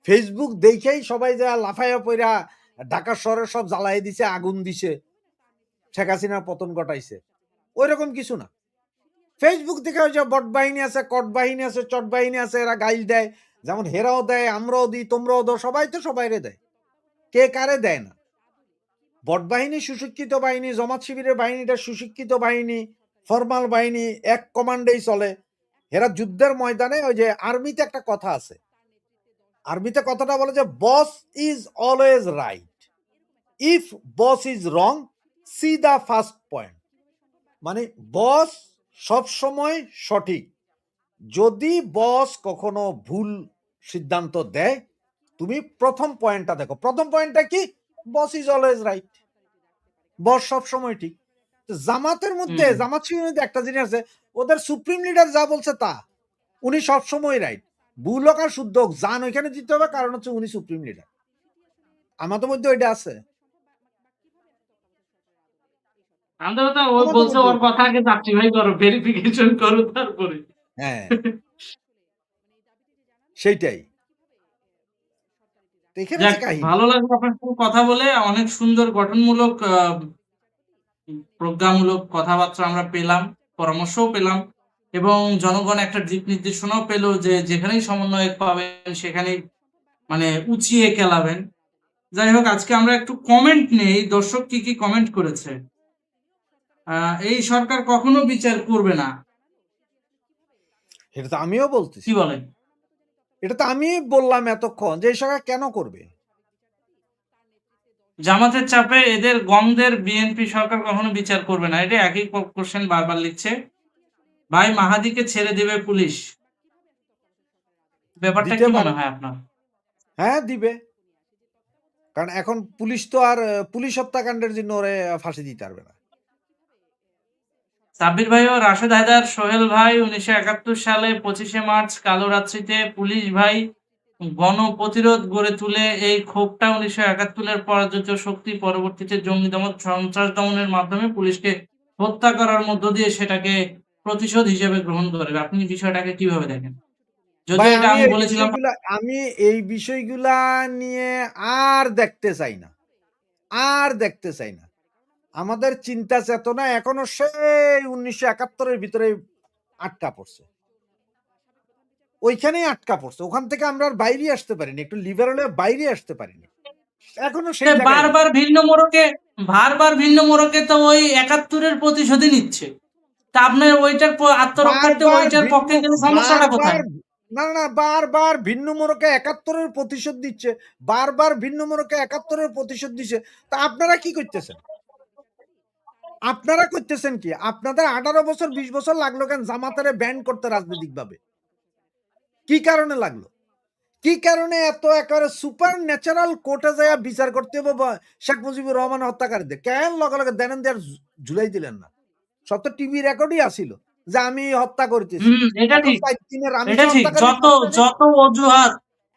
A: ফেসবুক দেখেই সবাই যা লাফাইয়া পইরা ঢাকা শহরে সব জ্বালাই দিছে, আগুন দিছে, শেখ হাসিনার পতন ঘটাইছে, ওই রকম কিছু না। ফেসবুক দেখে ওই যে বট বাহিনী আছে, কট বাহিনী আছে, চট বাহিনী আছে, এরা গাইল দেয়, যেমন হেরাও দেয়, আমরাও দিই, তোমরাও দাও, সবাই তো সবাইরে দেয়, কে কারে দেয় না। বট বাহিনী সুশিক্ষিত বাহিনী, জামাত শিবিরের বাহিনীটা সুশিক্ষিত বাহিনী, ফরমাল বাহিনী, এক কমান্ডেই চলে। এরা যুদ্ধের ময়দানে, ওই যে আর্মিতে একটা কথা আছে, আর্মিতে কথাটা বলে যে boss is always right, if boss is wrong see the first point. মানে বস সব সময় সঠিক, যদি বস কখনো ভুল সিদ্ধান্ত দেয় তুমি প্রথম পয়েন্টটা দেখো। প্রথম পয়েন্টটা কি? বস ইজ অলওয়েজ রাইট, বস সব সময় ঠিক। জামাতের মধ্যে, জামাত শিবিরের মধ্যে একটা জিনিস আছে, ওদের সুপ্রিম লিডার যা বলছে তা, উনি সবসময় রাইট। ভুল হোক আর শুদ্ধ হোক, জান ওইখানে দিতে হবে, কারণ হচ্ছে উনি সুপ্রিম লিডার। আমাদের মধ্যে ওইটা আছে,
B: আমাদের কথা ওই
A: আমাদের
B: বলছে
A: মধ্যে
B: ওর
A: ওইটা।
B: কথা আগে সার্টিফাই করো, ভেরিফিকেশন করো তারপরে।
A: হ্যাঁ, সেইটাই। তো এখানে
B: যাক,
A: হচ্ছে কাহিনী।
B: ভালো লাগলো আপনার সাথে কথা বলে। অনেক সুন্দর গঠনমূলক প্রজ্ঞামূলক কথাবার্তা আমরা পেলাম, পরামর্শও পেলাম এবং জনগণ একটা দিক নির্দেশনাও পেল যে যেখানেই সমন্বয়ক পাবেন সেখানেই মানে উঁচিয়ে খেলাবেন। যাই হোক, আজকে আমরা একটু কমেন্ট নেই, দর্শক কি কি কমেন্ট করেছে। এই সরকার কখনো বিচার করবে না,
A: এটা তো আমিও
B: কি
A: বলতেছি,
B: বলেন?
A: এটা তো আমি বললাম এতক্ষণ যে এই সরকার কেন করবে।
B: জামাতের চাপে এদের গংদের বিএনপি সরকার কখনো বিচার করবে না, এটা একই কোশ্চেন বারবার লিখছে। ভাই মাহাদিকে ছেড়ে দেবে পুলিশ, ব্যাপারটা
A: দিতে
B: কি
A: পারে,
B: মনে হয় আপনার?
A: হ্যাঁ দিবে, কারণ এখন পুলিশ তো আর পুলিশ হত্যাকাণ্ডের জন্য ওরে ফাঁসি দিতে পারবে না।
B: সাব্বির ভাই ও রাশেদ হায়দার, সোহেল ভাই 1971 সালে 25শে মার্চ কালো রাত্রিতে পুলিশ ভাই গণপ্রতিরোধ গড়ে তুলে এই ক্ষোভটা 1971-এর পরাজিত শক্তি পরবর্তীতে জঙ্গি দমন সন্ত্রাস দমনের মাধ্যমে পুলিশকে হত্যা করার মধ্য দিয়ে সেটাকে প্রতিশোধ হিসেবে গ্রহণ করে। আপনি বিষয়টাকে কিভাবে দেখেন?
A: ভাই
B: যদিও এটা আমি বলেছিলাম।
A: আমি এই বিষয়গুলা নিয়ে আর দেখতে চাই না, আর দেখতে চাই না। আমাদের চিন্তা চেতনা এখনো সেই 1971-এর ভিতরে আটকা পড়ছে, ওইখানেই আটকা পড়ছে। ওখান থেকে আমরা আর বাইরে আসতে পারিনি, একটু লিবারেলের বাইরে আসতে পারিনি, এখনো সেই জায়গায় আছে।
B: বারবার ভিন্ন মোড়কে তো ওই 71-এর প্রতিশোধই নিচ্ছে। তা আপনার ওইটার আত্মরক্ষার্থে
A: বারবার
B: ওইটার
A: ভিন্ন,
B: পক্ষে গেলে সমস্যাটা
A: বারবার,
B: কোথায়?
A: না না বারবার ভিন্ন মোড়কে 71-এর প্রতিশোধ দিচ্ছে, বারবার ভিন্ন মোড়কে 71-এর প্রতিশোধ দিচ্ছে। তা আপনারা কি করতেছেন? আপনারা করতেছেন কি? আপনাদের 18 বছর 20 বছর লাগলো কেন জামাতারে ব্যান করতে রাজনৈতিকভাবে? কি কারণে লাগলো? কি কারণে এত একেবারে সুপার ন্যাচারাল কোর্টে যাইয়া বিচার করতে হবে শেখ মুজিবুর রহমান হত্যাকারীদের? কেন লগে লগে দেন দেয়ার ঝুলাই দিলেন না? সব তো টিভি রেকর্ডই আসিল যে আমি হত্যা করতেছি।
B: এটা
A: এখন
B: ঠিক,
A: 5 দিনের আমি
B: এটা
A: যে
B: ঠিক।
A: হত্যাকারী
B: যত
A: প্রমাণ নেই।
B: যত অজুহাত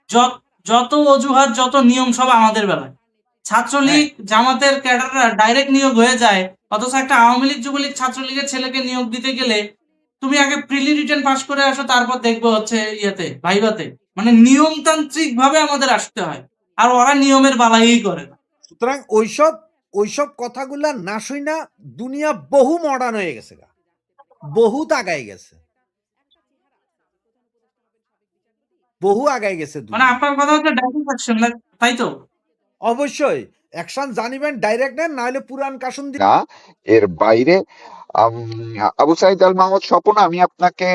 B: যত যত অজুহাত, যত নিয়ম সব আমাদের বেলায়।
A: হ্যাঁ,
B: ছাত্রলীগ, জামাতের ক্যাডাররা ডাইরেক্ট নিয়োগ হয়ে যায়। অথচ একটা আওয়ামী লীগ, যুবলীগ, ছাত্রলীগের ছেলেকে নিয়োগ দিতে গেলে তুমি আগে প্রিলি রিটেন পাস করে আসো, তারপর দেখবো হচ্ছে ইয়েতে ভাইভাতে। মানে নিয়মতান্ত্রিক ভাবে আমাদের আসতে হয়, আর ওরা নিয়মের বালাইই করে না।
A: সুতরাং ওইসব ওইসব কথাগুলা না শুইনা দুনিয়া বহু মডার্ন হয়ে গেছে গা, বহুত আগায় গেছে, বহু আগায় গেছে
B: মানে
A: দুনিয়া।
B: আপনার কথা হচ্ছে ডাইরেক্ট অ্যাকশন, তাই তো?
A: অবশ্যই অ্যাকশন জানিবেন, ডাইরেক্ট নেন, নাহলে পুরান কাশুন
C: না, এর বাইরে আম, আবু সাইদ আল মাহমুদ স্বপন, আমি আপনাকে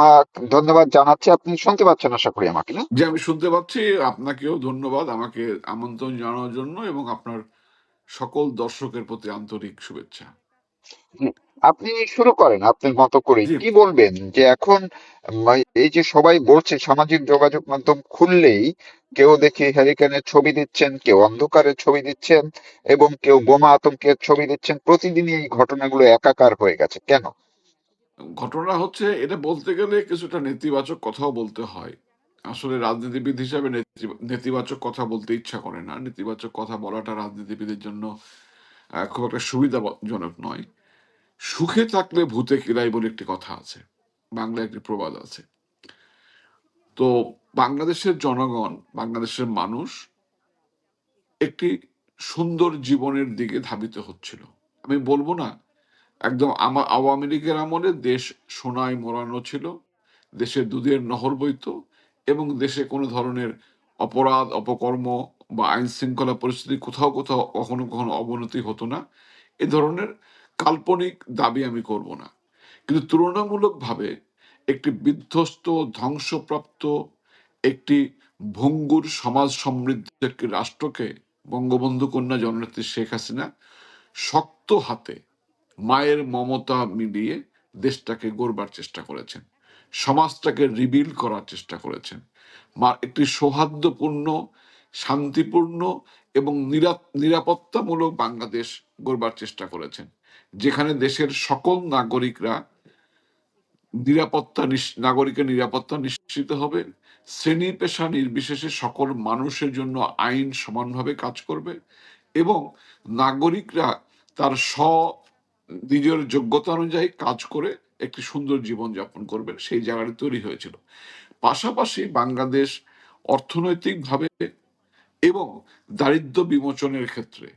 C: আহ, ধন্যবাদ জানাচ্ছি। আপনি শুনতে পাচ্ছেন আশা করি আমাকে, না?
D: জি, আমি শুনতে পাচ্ছি। আপনাকেও ধন্যবাদ আমাকে আমন্ত্রণ জানানোর জন্য এবং আপনার সকল দর্শকের প্রতি আন্তরিক শুভেচ্ছা।
C: হুম, আপনি শুরু করেন আপনার মতো করে।
D: জি।
C: কি বলবেন যে এখন এই যে সবাই বলছে সামাজিক যোগাযোগ মাধ্যম খুললেই কেউ দেখি হ্যারিকেনের ছবি দিচ্ছেন, কেউ অন্ধকারের ছবি দিচ্ছেন, এবং কেউ বোমা আতঙ্কের ছবি দিচ্ছেন। প্রতিদিনই এই ঘটনাগুলো একাকার হয়ে গেছে কেন?
D: ঘটনা হচ্ছে, এটা বলতে গেলে কিছুটা নেতিবাচক কথাও বলতে হয়। আসলে রাজনীতিবিদ হিসাবে নেতিবাচক কথা বলতে ইচ্ছা করে না। নেতিবাচক কথা বলাটা রাজনীতিবিদের জন্য খুব একটা সুবিধাজনক নয়। সুখে থাকলে ভূতে কিলাই বলে একটি কথা আছে, বাংলায় একটি প্রবাদ আছে। তো বাংলাদেশের জনগণ, বাংলাদেশের মানুষ একটি সুন্দর জীবনের দিকে ধাবিত হচ্ছিল। আমি বলবো না একদম আওয়ামী লীগের আমলে দেশ সোনায় মোড়ানো ছিল, দেশে দুধের নহর বইতো, এবং দেশে কোনো ধরনের অপরাধ অপকর্ম বা আইন শৃঙ্খলা পরিস্থিতি কোথাও কোথাও কখনো কখনো অবনতি হতো না। এ ধরনের কাল্পনিক দাবি আমি করব না, কিন্তু তুলনামূলকভাবে একটি বিধ্বস্ত, ধ্বংসপ্রাপ্ত, একটি ভঙ্গুর সমাজ সমৃদ্ধ একটি রাষ্ট্রকে বঙ্গবন্ধু কন্যা জননেত্রী শেখ হাসিনা শক্ত হাতে মায়ের মমতা মিলিয়ে দেশটাকে গড়বার চেষ্টা করেছেন, সমাজটাকে রিবিল্ড করার চেষ্টা করেছেন, একটি সৌহার্দ্যপূর্ণ, শান্তিপূর্ণ এবং নিরাপত্তামূলক বাংলাদেশ গড়বার চেষ্টা করেছেন, যেখানে দেশের সকল নাগরিকরা নাগরিকের নিরাপত্তা নিশ্চিত হবে, শ্রেণী পেশা নির্বিশেষে সকল মানুষের জন্য আইন সমানভাবে কাজ করবে, এবং নাগরিকরা তার নিজের যোগ্যতা অনুযায়ী কাজ করে একটি সুন্দর জীবন যাপন করবেন, সেই জায়গাটি তৈরি হয়েছিল। পাশাপাশি বাংলাদেশ অর্থনৈতিকভাবে এবং দারিদ্র্য বিমোচনের ক্ষেত্রে,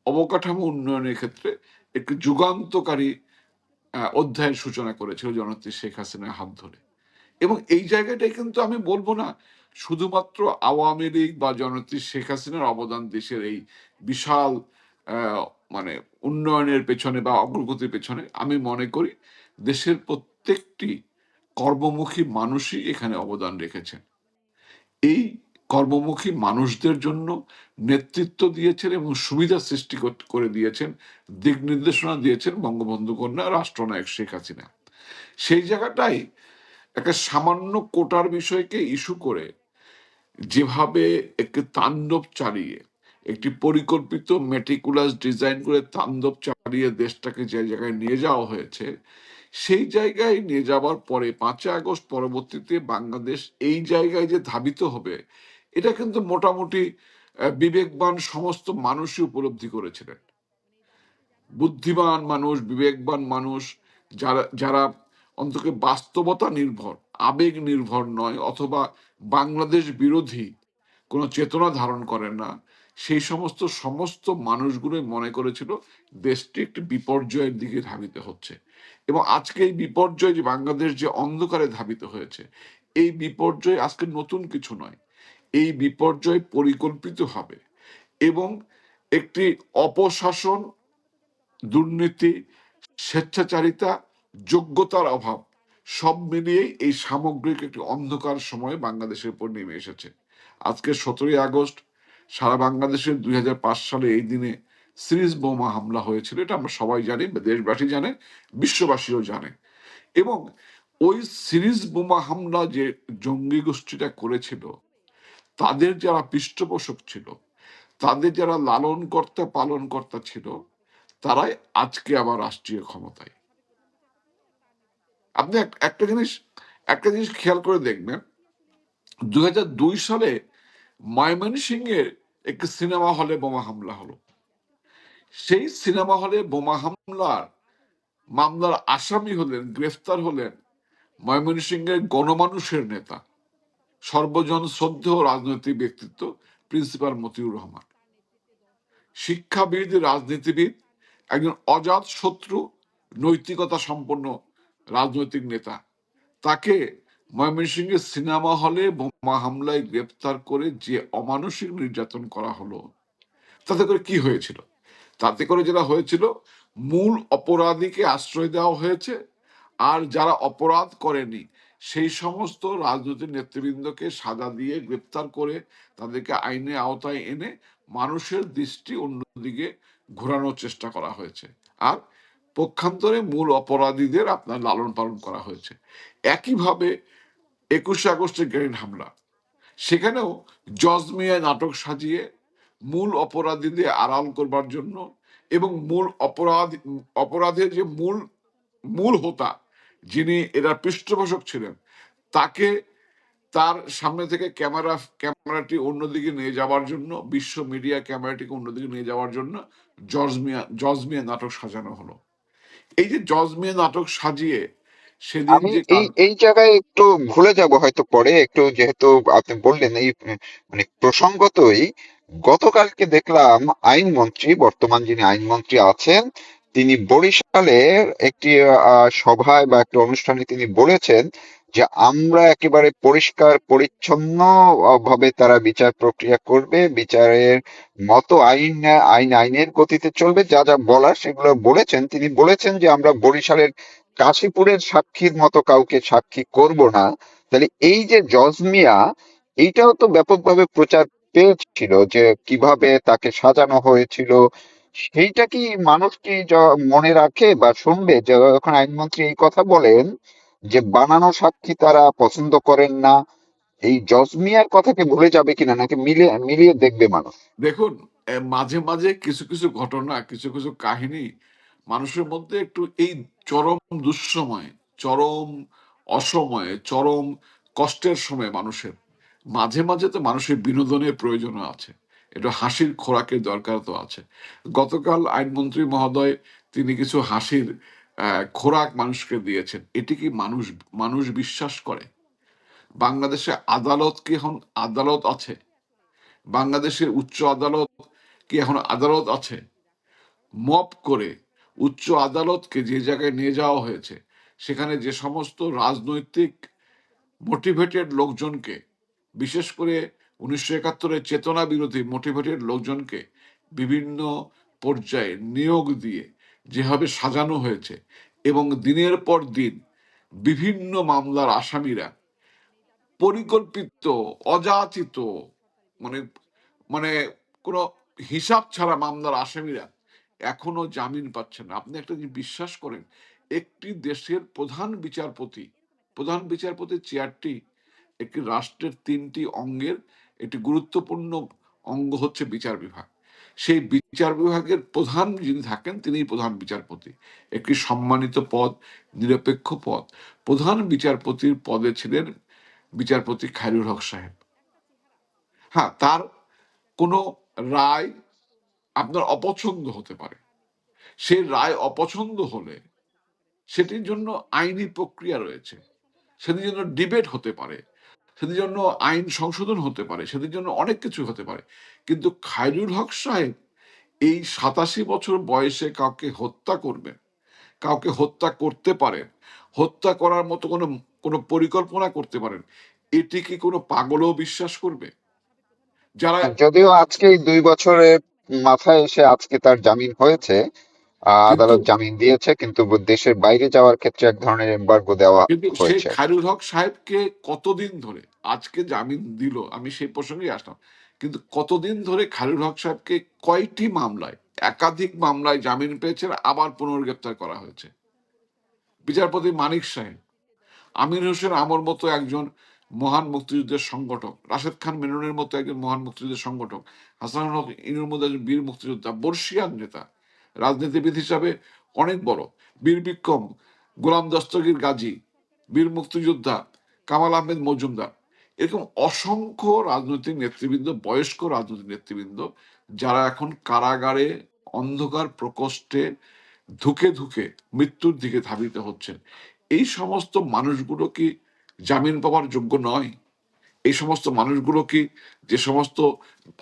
D: অবকাঠামো উন্নয়নের ক্ষেত্রে একটি যুগান্তকারী অধ্যায়ের সূচনা করেছিল জননেত্রী শেখ হাসিনার হাত ধরে। এবং এই জায়গাটাই কিন্তু আমি বলবো না শুধুমাত্র আওয়ামী লীগ বা জননেত্রী শেখ হাসিনার অবদান দেশের এই বিশাল মানে উন্নয়নের পেছনে বা অগ্রগতির পেছনে। আমি মনে করি দেশের প্রত্যেকটি কর্মমুখী মানুষই এখানে অবদান রেখেছেন। এই কর্মমুখী মানুষদের জন্য নেতৃত্ব দিয়েছেন এবং সুবিধা সৃষ্টি করে দিয়েছেন, দিক নির্দেশনা দিয়েছেন বঙ্গবন্ধু কন্যা রাষ্ট্রনায়ক শেখ হাসিনা। সেই জায়গাটাই একটা সামান্য কোটার বিষয়কে ইস্যু করে যেভাবে একটি তাণ্ডব চালিয়ে, একটি পরিকল্পিত মেটিকুলাস ডিজাইন করে তাণ্ডব চালিয়ে দেশটাকে যে জায়গায় নিয়ে যাওয়া হয়েছে, সেই জায়গায় নিয়ে যাওয়ার পরে 5ই আগস্ট পরবর্তীতে বাংলাদেশ এই জায়গায় যে ধাবিত হবে, এটা কিন্তু মোটামুটি বিবেকবান সমস্ত মানুষই উপলব্ধি করেছিলেন। বুদ্ধিমান মানুষ, বিবেকবান মানুষ, যারা যারা অন্তত বাস্তবতা নির্ভর, আবেগ নির্ভর নয়, অথবা বাংলাদেশ বিরোধী কোনো চেতনা ধারণ করেন না, সেই সমস্ত মানুষগুলোই মনে করেছিল দেশটি একটি বিপর্যয়ের দিকে ধাবিত হচ্ছে। এবং আজকে এই বিপর্যয়, যে বাংলাদেশ যে অন্ধকারে ধাবিত হয়েছে, এই বিপর্যয় আজকে নতুন কিছু নয়। এই বিপর্যয় পরিকল্পিত হবে, এবং একটি অপশাসন, দুর্নীতি, স্বেচ্ছাচারিতা, যোগ্যতার অভাব, সব মিলিয়েই এই সামগ্রিক একটি অন্ধকার সময় বাংলাদেশের উপর নেমে এসেছে। আজকে 17ই আগস্ট সারা বাংলাদেশের 2005 সালে এই দিনে সিরিজ বোমা হামলা হয়েছিল, এটা আমরা সবাই জানি, দেশবাসী জানে, বিশ্ববাসীও জানে। এবং ওই সিরিজ বোমা হামলা যে জঙ্গি গোষ্ঠীটা করেছিল, তাদের যারা পৃষ্ঠপোষক ছিল, তাদের যারা লালন কর্তা পালন কর্তা ছিল, তারাই আজকে আবার রাষ্ট্রীয় ক্ষমতায়। আপনি একটা জিনিস খেয়াল করে দেখবেন, 2002 সালে ময়মনসিংহের একটি সিনেমা হলে বোমা হামলা হলো। সেই সিনেমা হলে বোমা মামলার আসামি হলেন, গ্রেফতার হলেন ময়মনসিংহের গণমানুষের নেতা, সর্বজন শ্রদ্ধেয় রাজনৈতিক ব্যক্তিত্ব প্রিন্সিপাল মতিউর রহমান। শিক্ষাবিদ, রাজনীতিবিদ, একজন অজাত শত্রু, নৈতিকতা সম্পন্ন রাজনৈতিক নেতা, তাকে ময়মনসিংহের সিনেমা হলে বোমা হামলায় গ্রেপ্তার করে যে অমানসিক নির্যাতন করা হলো, তাতে করে কি হয়েছিল? তাতে করে যেটা হয়েছিল, মূল অপরাধীকে আশ্রয় দেওয়া হয়েছে, আর যারা অপরাধ করেনি সেই সমস্ত রাজনৈতিক নেতৃবৃন্দকে সাজা দিয়ে গ্রেপ্তার করে তাদেরকে আইনের আওতায় এনে মানুষের দৃষ্টি অন্যদিকে ঘোরানোর চেষ্টা করা হয়েছে। আর পক্ষান্তরে মূল অপরাধীদের আপনার লালন পালন করা হয়েছে। একইভাবে 21শে আগস্টের গ্রেনেড হামলা, সেখানেও জজ মিয়া নাটক সাজিয়ে মূল অপরাধীদের আড়াল করবার জন্য এবং মূল অপরাধের যে মূল মূল হোতা, যিনি এরা পৃষ্ঠপোষক ছিলেন, তাকে তার সামনে থেকে ক্যামেরাটি অন্যদিকে নিয়ে যাওয়ার জন্য, বিশ্ব মিডিয়া ক্যামেরাটিকে অন্যদিকে নিয়ে যাওয়ার জন্য জজ মিয়া নাটক সাজানো হলো। এই যে জজ মিয়া নাটক সাজিয়ে সেদিন
C: আমি
D: যে
C: এই এই জায়গায় একটু ভুলে যাব হয়তো পরে একটু, যেহেতু আপনি বললেন এই মানে প্রসঙ্গতই, গতকালকে দেখলাম আইনমন্ত্রী, বর্তমান যিনি আইনমন্ত্রী আছেন, তিনি বরিশালের একটি সভায় বা একটা অনুষ্ঠানে তিনি বলেছেন যে আমরা একেবারে পরিষ্কার পরিচ্ছন্ন ভাবে তারা বিচার প্রক্রিয়া করবে, বিচারের মতো আইনের গতিতে চলবে, যা যা বলার সেগুলো বলেছেন। তিনি বলেছেন যে আমরা বরিশালের কাশীপুরের সাক্ষীর মতো কাউকে সাক্ষী করব না। তাহলে এই যে জজ মিয়া, এইটাও তো ব্যাপকভাবে প্রচার পেয়েছিল যে কিভাবে তাকে সাজানো হয়েছিল। সেইটা কি মানুষ কি মনে রাখে বা শুনবে, যে যখন আইনমন্ত্রী এই কথা বলেন যে বানানো সাক্ষী তারা পছন্দ করেন না, এই জজ মিয়ার কথাকে ভুলে যাবে কিনা, নাকি মিলিয়ে মিলিয়ে দেখবে মানুষ?
D: দেখুন, মাঝে মাঝে কিছু কিছু ঘটনা, কিছু কিছু কাহিনী মানুষের মধ্যে একটু এই চরম দুঃসময়ে, চরম অসময়ে, চরম কষ্টের সময় মানুষের মাঝে মাঝে তো মানুষের বিনোদনের প্রয়োজন আছে, একটু হাসির খোরাকের দরকার তো আছে। গতকাল আইনমন্ত্রী মহোদয় তিনি কিছু হাসির খোরাক মানুষকে দিয়েছেন। এটি কি মানুষ মানুষ বিশ্বাস করে? বাংলাদেশে আদালত কি এখন আদালত আছে? বাংলাদেশের উচ্চ আদালত কি এখন আদালত আছে? মপ করে উচ্চ আদালতকে যে জায়গায় নিয়ে যাওয়া হয়েছে, সেখানে যে সমস্ত রাজনৈতিক মোটিভেটেড লোকজনকে, বিশেষ করে 1971-এর চেতনা বিরোধী মোটিভেটেড লোকজনকে বিভিন্ন পর্যায়ে নিয়োগ দিয়ে যেভাবে সাজানো হয়েছে, এবং দিনের পর দিন বিভিন্ন মামলার আসামিরা পরিকল্পিত, অযাচিত, মানে মানে কোনো হিসাব ছাড়া মামলার আসামিরা এখনো জামিন পাচ্ছে না। আপনি একটা জিনিস বিশ্বাস করেন, একটি দেশের প্রধান বিচারপতির চেয়ারটি একটি রাষ্ট্রের 3টি অঙ্গের একটি গুরুত্বপূর্ণ অঙ্গ হচ্ছে বিচার বিভাগ। সেই বিচার বিভাগের প্রধান যিনি থাকেন তিনিই প্রধান বিচারপতি, একটি সম্মানিত পদ, নিরপেক্ষ পদ। প্রধান বিচারপতির পদে ছিলেন বিচারপতি খায়রুল হক সাহেব। হ্যাঁ, তার কোনো রায় আপনার অপছন্দ হতে পারে। সেই রায় অপছন্দ হলে সেটির জন্য আইনি প্রক্রিয়া রয়েছে, সেটির জন্য ডিবেট হতে পারে, সেটির জন্য আইন সংশোধন হতে পারে, সেটির জন্য অনেক কিছু হতে পারে। কিন্তু খায়রুল হক সাহেব এই 87 বছর বয়সে কাউকে হত্যা করবেন, কাউকে হত্যা করতে পারেন, হত্যা করার মতো কোনো কোনো পরিকল্পনা করতে পারেন, এটি কি কোনো পাগলও বিশ্বাস করবে? যারা
C: যদিও আজকে এই 2 বছরের মাথায় এসে আজকে তার জামিন হয়েছে,
D: কিন্তু
C: আদালত জামিন দিয়েছে, কিন্তু দেশের বাইরে যাওয়ার ক্ষেত্রে এক ধরনের এমবার্গো দেওয়া
D: কিন্তু সেই
C: হয়েছে।
D: খায়রুল হক সাহেবকে কতদিন ধরে, আজকে জামিন দিল, আমি সেই প্রসঙ্গে আসলাম, কিন্তু কতদিন ধরে খায়রুল হক সাহেবকে কয়টি মামলায়, একাধিক মামলায় জামিন পেয়েছেন, আবার পুনর্গ্রেপ্তার করা হয়েছে। বিচারপতি মানিক সাহেব, আমির হোসেন আমর মতো একজন মহান মুক্তিযুদ্ধের সংগঠক, রাশেদ খান মেননের মতো একজন মহান মুক্তিযুদ্ধের সংগঠক, হাসান হক ইনুর মতো একজন বীর মুক্তিযোদ্ধা, বর্ষিয়ান নেতা, রাজনীতিবিদ হিসাবে অনেক বড়, বীর বিক্রম, গোলাম দস্তগীর গাজী, বীর মুক্তিযোদ্ধা কামাল আহমেদ মজুমদার, এরকম অসংখ্য রাজনৈতিক নেতৃবৃন্দ, বয়স্ক রাজনৈতিক নেতৃবৃন্দ, যারা এখন কারাগারে অন্ধকার প্রকোষ্ঠে ধুকে ধুকে মৃত্যুর দিকে ধাবিত হচ্ছেন। এই সমস্ত মানুষগুলো কি জামিন পাওয়ার যোগ্য নয়? এই সমস্ত মানুষগুলো কি, যে সমস্ত,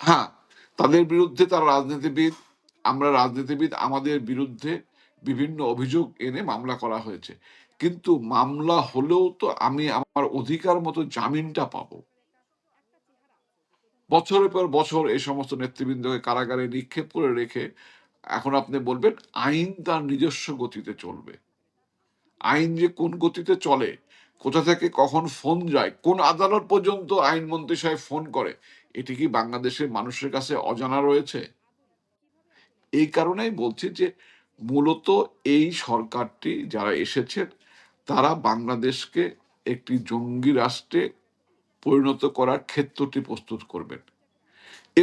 D: হ্যাঁ, তাদের বিরুদ্ধে তারা রাজনীতিবিদ, আমরা রাজনীতিবিদ, আমাদের বিরুদ্ধে বিভিন্ন অভিযোগ এনে মামলা করা হয়েছে, কিন্তু মামলা হলেও তো আমি আমার অধিকার মতো জামিনটা পাবো। বছরের পর বছর এই সমস্ত নেতৃবৃন্দকে কারাগারে নিক্ষেপ করে রেখে এখন আপনি বলবেন আইন তার নিজস্ব গতিতে চলবে। আইন যে কোন গতিতে চলে, কোথা থেকে কখন ফোন যায়, কোন আদালত পর্যন্ত আইনমন্ত্রী সাহেব ফোন করে, এটি কি বাংলাদেশের মানুষের কাছে অজানা রয়েছে? এই কারণেই বলছি যে মূলত এই সরকারটি যারা এসেছেন তারা বাংলাদেশকে একটি জঙ্গি রাষ্ট্রে পরিণত করার ক্ষেত্রটি প্রস্তুত করবেন।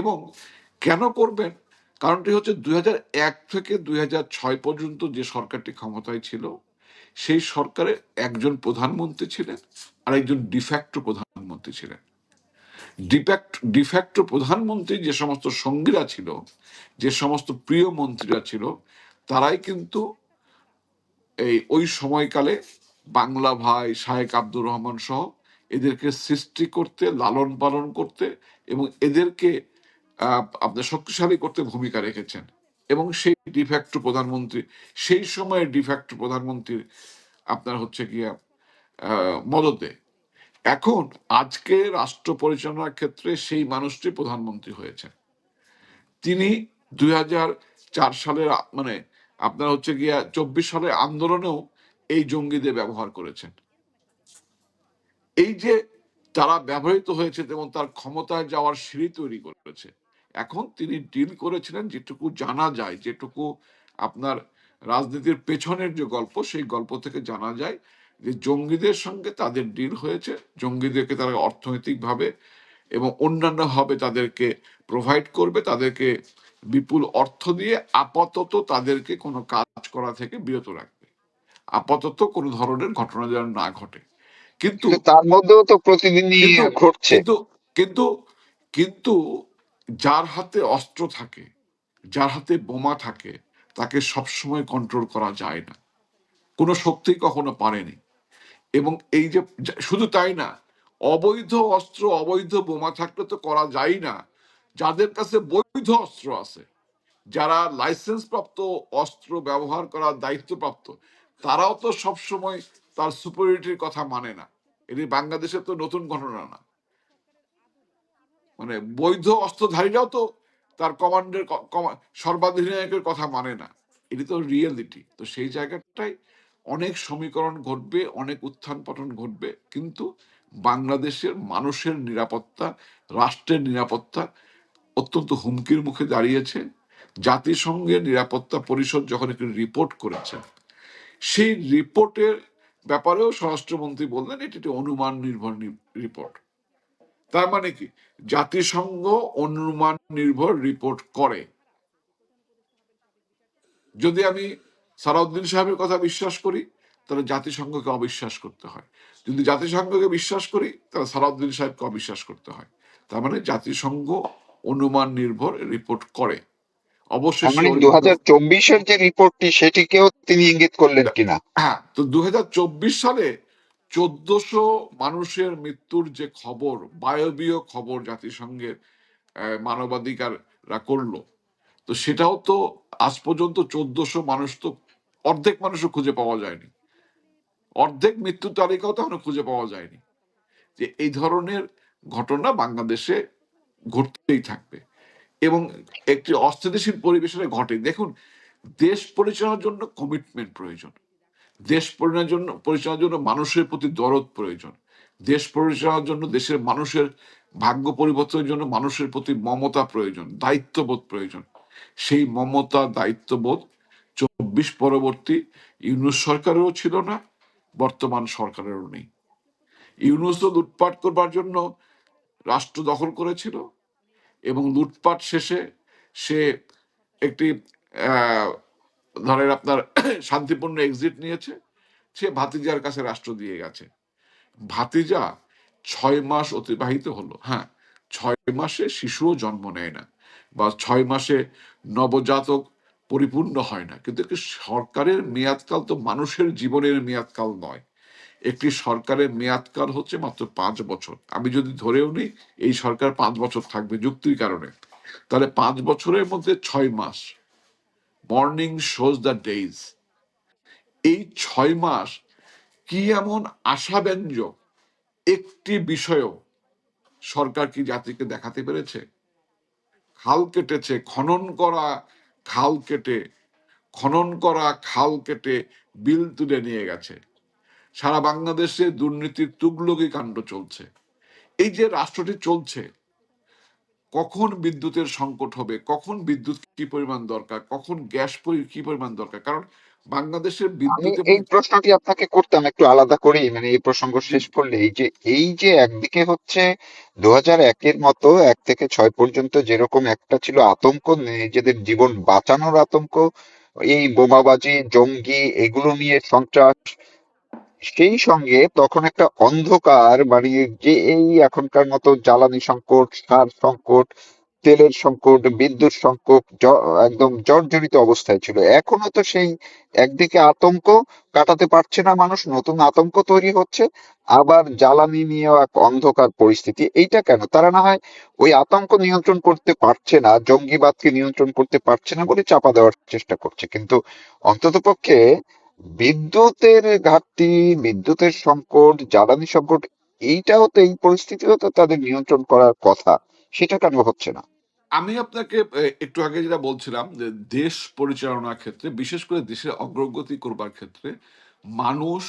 D: এবং কেন করবেন? কারণটি হচ্ছে 2001 থেকে 2006 পর্যন্ত যে সরকারটি ক্ষমতায় ছিল সেই সরকারে একজন প্রধানমন্ত্রী ছিলেন আর একজন ডিফ্যাক্টো প্রধানমন্ত্রী ছিলেন। ডিফ্যাক্টো প্রধানমন্ত্রী যে সমস্ত সঙ্গীরা ছিল, যে সমস্ত প্রিয় মন্ত্রীরা ছিল, তারাই কিন্তু ওই সময়কালে বাংলা ভাই, শাহেক আব্দুর রহমান সহ এদেরকে সৃষ্টি করতে, লালন পালন করতে এবং এদেরকে আপনার শক্তিশালী করতে ভূমিকা রেখেছেন। এবং সেই ডিফ্যাক্টো প্রধানমন্ত্রী, সেই সময়ের ডিফ্যাক্টো প্রধানমন্ত্রীর আপনার হচ্ছে গিয়া মদতে এখন আজকে রাষ্ট্র পরিচালনার ক্ষেত্রে সেই মানুষটি প্রধানমন্ত্রী হয়েছে। তিনি 2004 সালের মানে আপনার হচ্ছে গিয়া 24 সালের আন্দোলনেও এই জঙ্গিদের ব্যবহার করেছেন। এই যে তারা ব্যবহৃত হয়েছে এবং তার ক্ষমতায় যাওয়ার সিঁড়ি তৈরি করেছে। এখন তিনি ডিল করেছিলেন, যেটুকু জানা যায়, যেটুকু আপনার রাজনীতির পেছনের যে গল্প, সেই গল্প থেকে জানা যায় যে জঙ্গিদের সঙ্গে তাদের ডিল হয়েছে। জঙ্গিদেরকে তারা অর্থনৈতিকভাবে এবং অন্যান্যভাবে তাদেরকে প্রোভাইড করবে, তাদেরকে বিপুল অর্থ দিয়ে আপাতত তাদেরকে কোনো কাজ করা থেকে বিরত রাখবে, আপাতত কোনো ধরনের ঘটনা যেন না ঘটে। কিন্তু
C: কিন্তু তার মধ্যেও তো প্রতিদিনই
D: কিন্তু
C: ঘটছে।
D: কিন্তু কিন্তু কিন্তু যার হাতে অস্ত্র থাকে, যার হাতে বোমা থাকে, তাকে সবসময় কন্ট্রোল করা যায় না, কোনো শক্তি কখনো পারেনি। এবং এই যে শুধু তাই না, অবৈধ অস্ত্র, অবৈধ বোমা থাকলে তো করা যায় না। যাদের কাছে বৈধ অস্ত্র আছে, যারা লাইসেন্স প্রাপ্ত অস্ত্র ব্যবহার করার দায়িত্বপ্রাপ্ত, তারাও তো সবসময় তার সুপারিটির কথা মানে না। এটি বাংলাদেশে তো নতুন ঘটনা না। মানে বৈধ অস্ত্রধারীরাও তো তার কমান্ডের সর্বাধিনায়কের কথা মানে না। এটি তো রিয়েলিটি। তো সেই জায়গাটায় অনেক সমীকরণ ঘটবে, অনেক উত্থান পতন ঘটবে, কিন্তু বাংলাদেশের মানুষের নিরাপত্তা, রাষ্ট্রের নিরাপত্তা অত্যন্ত হুমকির মুখে দাঁড়িয়েছে। জাতিসংঘের নিরাপত্তা পরিষদ যখন একটি রিপোর্ট করেছে, সেই রিপোর্টের ব্যাপারেও স্বরাষ্ট্রমন্ত্রী বললেন এটি একটি অনুমান নির্ভর রিপোর্ট। তার মানে কি, জাতিসংঘ অনুমান নির্ভর রিপোর্ট করে। যদি আমি সালাউদ্দিন সাহেবের কথা বিশ্বাস করি, তাহলে জাতিসংঘকে অবিশ্বাস করতে হয়। যদি জাতিসংঘকে বিশ্বাস করি, তাহলে সালাউদ্দিন সাহেবকে অবিশ্বাস করতে হয়। তার মানে জাতিসংঘ অনুমান নির্ভর রিপোর্ট করে।
C: তার
D: অবশেষে
C: মানে
D: ওই
C: 2024-এর যে রিপোর্টটি সেটিকেও তিনি ইঙ্গিত করলেন কিনা?
D: হ্যাঁ, তো 2024 সালে 1400 মানুষের মৃত্যুর যে খবর, বায়বীয় খবর জাতিসংঘের মানবাধিকাররা করলো, তো সেটাও তো আজ পর্যন্ত 1400 মানুষ তো, অর্ধেক মানুষও খুঁজে পাওয়া যায়নি, অর্ধেক মৃত্যু তালিকাও তখনও খুঁজে পাওয়া যায়নি। যে এই ধরনের ঘটনা বাংলাদেশে ঘটতেই থাকবে এবং একটি অস্থিতিশীল পরিবেশে ঘটে। দেখুন, দেশ পরিচালনার জন্য কমিটমেন্ট প্রয়োজন, দেশ পরিচালনার জন্য মানুষের প্রতি দরদ প্রয়োজন, দেশ পরিচালনার জন্য দেশের মানুষের ভাগ্য পরিবর্তনের জন্য মানুষের প্রতি মমতা প্রয়োজন, দায়িত্ববোধ প্রয়োজন। সেই মমতা, দায়িত্ববোধ 24 পরবর্তী ইউনূস সরকারেরও ছিল না, বর্তমান সরকারেরও নেই। ইউনূসও লুটপাট করবার জন্য রাষ্ট্র দখল করেছিল এবং লুটপাট শেষে সে একটি ধরেন আপনার শান্তিপূর্ণ এক্সিট নিয়েছে, সে ভাতিজার কাছে রাষ্ট্র দিয়ে গেছে। ভাতিজা 6 মাস অতিবাহিত হলো, হ্যাঁ 6 মাসে শিশুও জন্ম নেয় না বা 6 মাসে নবজাতক পরিপূর্ণ হয় না, কিন্তু একটি সরকারের মেয়াদকাল তো মানুষের জীবনের মেয়াদকাল নয়। একটি সরকারের মেয়াদকাল হচ্ছে মাত্র 5 বছর। আমি যদি ধরেও নিই এই সরকার 5 বছর থাকবে যুক্তির কারণে, তাহলে 5 বছরের মধ্যে 6 মাস, মর্নিং শোজ দ্য ডেইজ, এই 6 মাস কি এমন আশাব্যঞ্জক একটি বিষয়ও সরকার কি জাতিকে দেখাতে পেরেছে? খাল কেটেছে, খনন করা খাল কেটে বিল তুলে নিয়ে গেছে। সারা বাংলাদেশে দুর্নীতির তুগলকি কাণ্ড চলছে। এই যে রাষ্ট্রটি চলছে, কখন বিদ্যুতের সংকট হবে, কখন বিদ্যুৎ কি পরিমাণ দরকার, কখন গ্যাস কি পরিমাণ দরকার। কারণ বাংলাদেশের
C: আমি
D: বিদ্যুৎ এবং
C: এই প্রশ্নটি আপনাকে করতাম একটু আলাদা করেই, মানে এই প্রসঙ্গ
D: জি
C: শেষ করলে, এই যে একদিকে হচ্ছে 2001-এর মতো 1 থেকে 6 পর্যন্ত যেরকম একটা ছিল আতঙ্ক, নিজেদের জীবন বাঁচানোর আতঙ্ক, এই বোমাবাজি, জঙ্গি, এগুলো নিয়ে সন্ত্রাস, সেই সঙ্গে তখন একটা অন্ধকার, মানে যে এই এখনকার মতো জ্বালানি সংকট, সার সংকট, তেলের সংকট, বিদ্যুৎ সংকট, একদম জর্জরিত অবস্থায় ছিল। এখনো তো সেই একদিকে আতঙ্ক কাটাতে পারছে না মানুষ, নতুন আতঙ্ক তৈরি হচ্ছে, আবার জ্বালানি নিয়েও এক অন্ধকার পরিস্থিতি। এইটা কেন? তারা না হয় ওই আতঙ্ক নিয়ন্ত্রণ করতে পারছে না, জঙ্গিবাদকে নিয়ন্ত্রণ করতে পারছে না বলে চাপা দেওয়ার চেষ্টা করছে, কিন্তু অন্ততপক্ষে বিদ্যুতের ঘাটতি, বিদ্যুতের সংকট, জ্বালানি সংকট, এইটাও তো, এই পরিস্থিতিও তো তাদের নিয়ন্ত্রণ করার কথা, সেটা কেন হচ্ছে না?
D: আমি আপনাকে একটু আগে যেটা বলছিলাম যে দেশ পরিচালনার ক্ষেত্রে, বিশেষ করে দেশের অগ্রগতি করবার ক্ষেত্রে মানুষ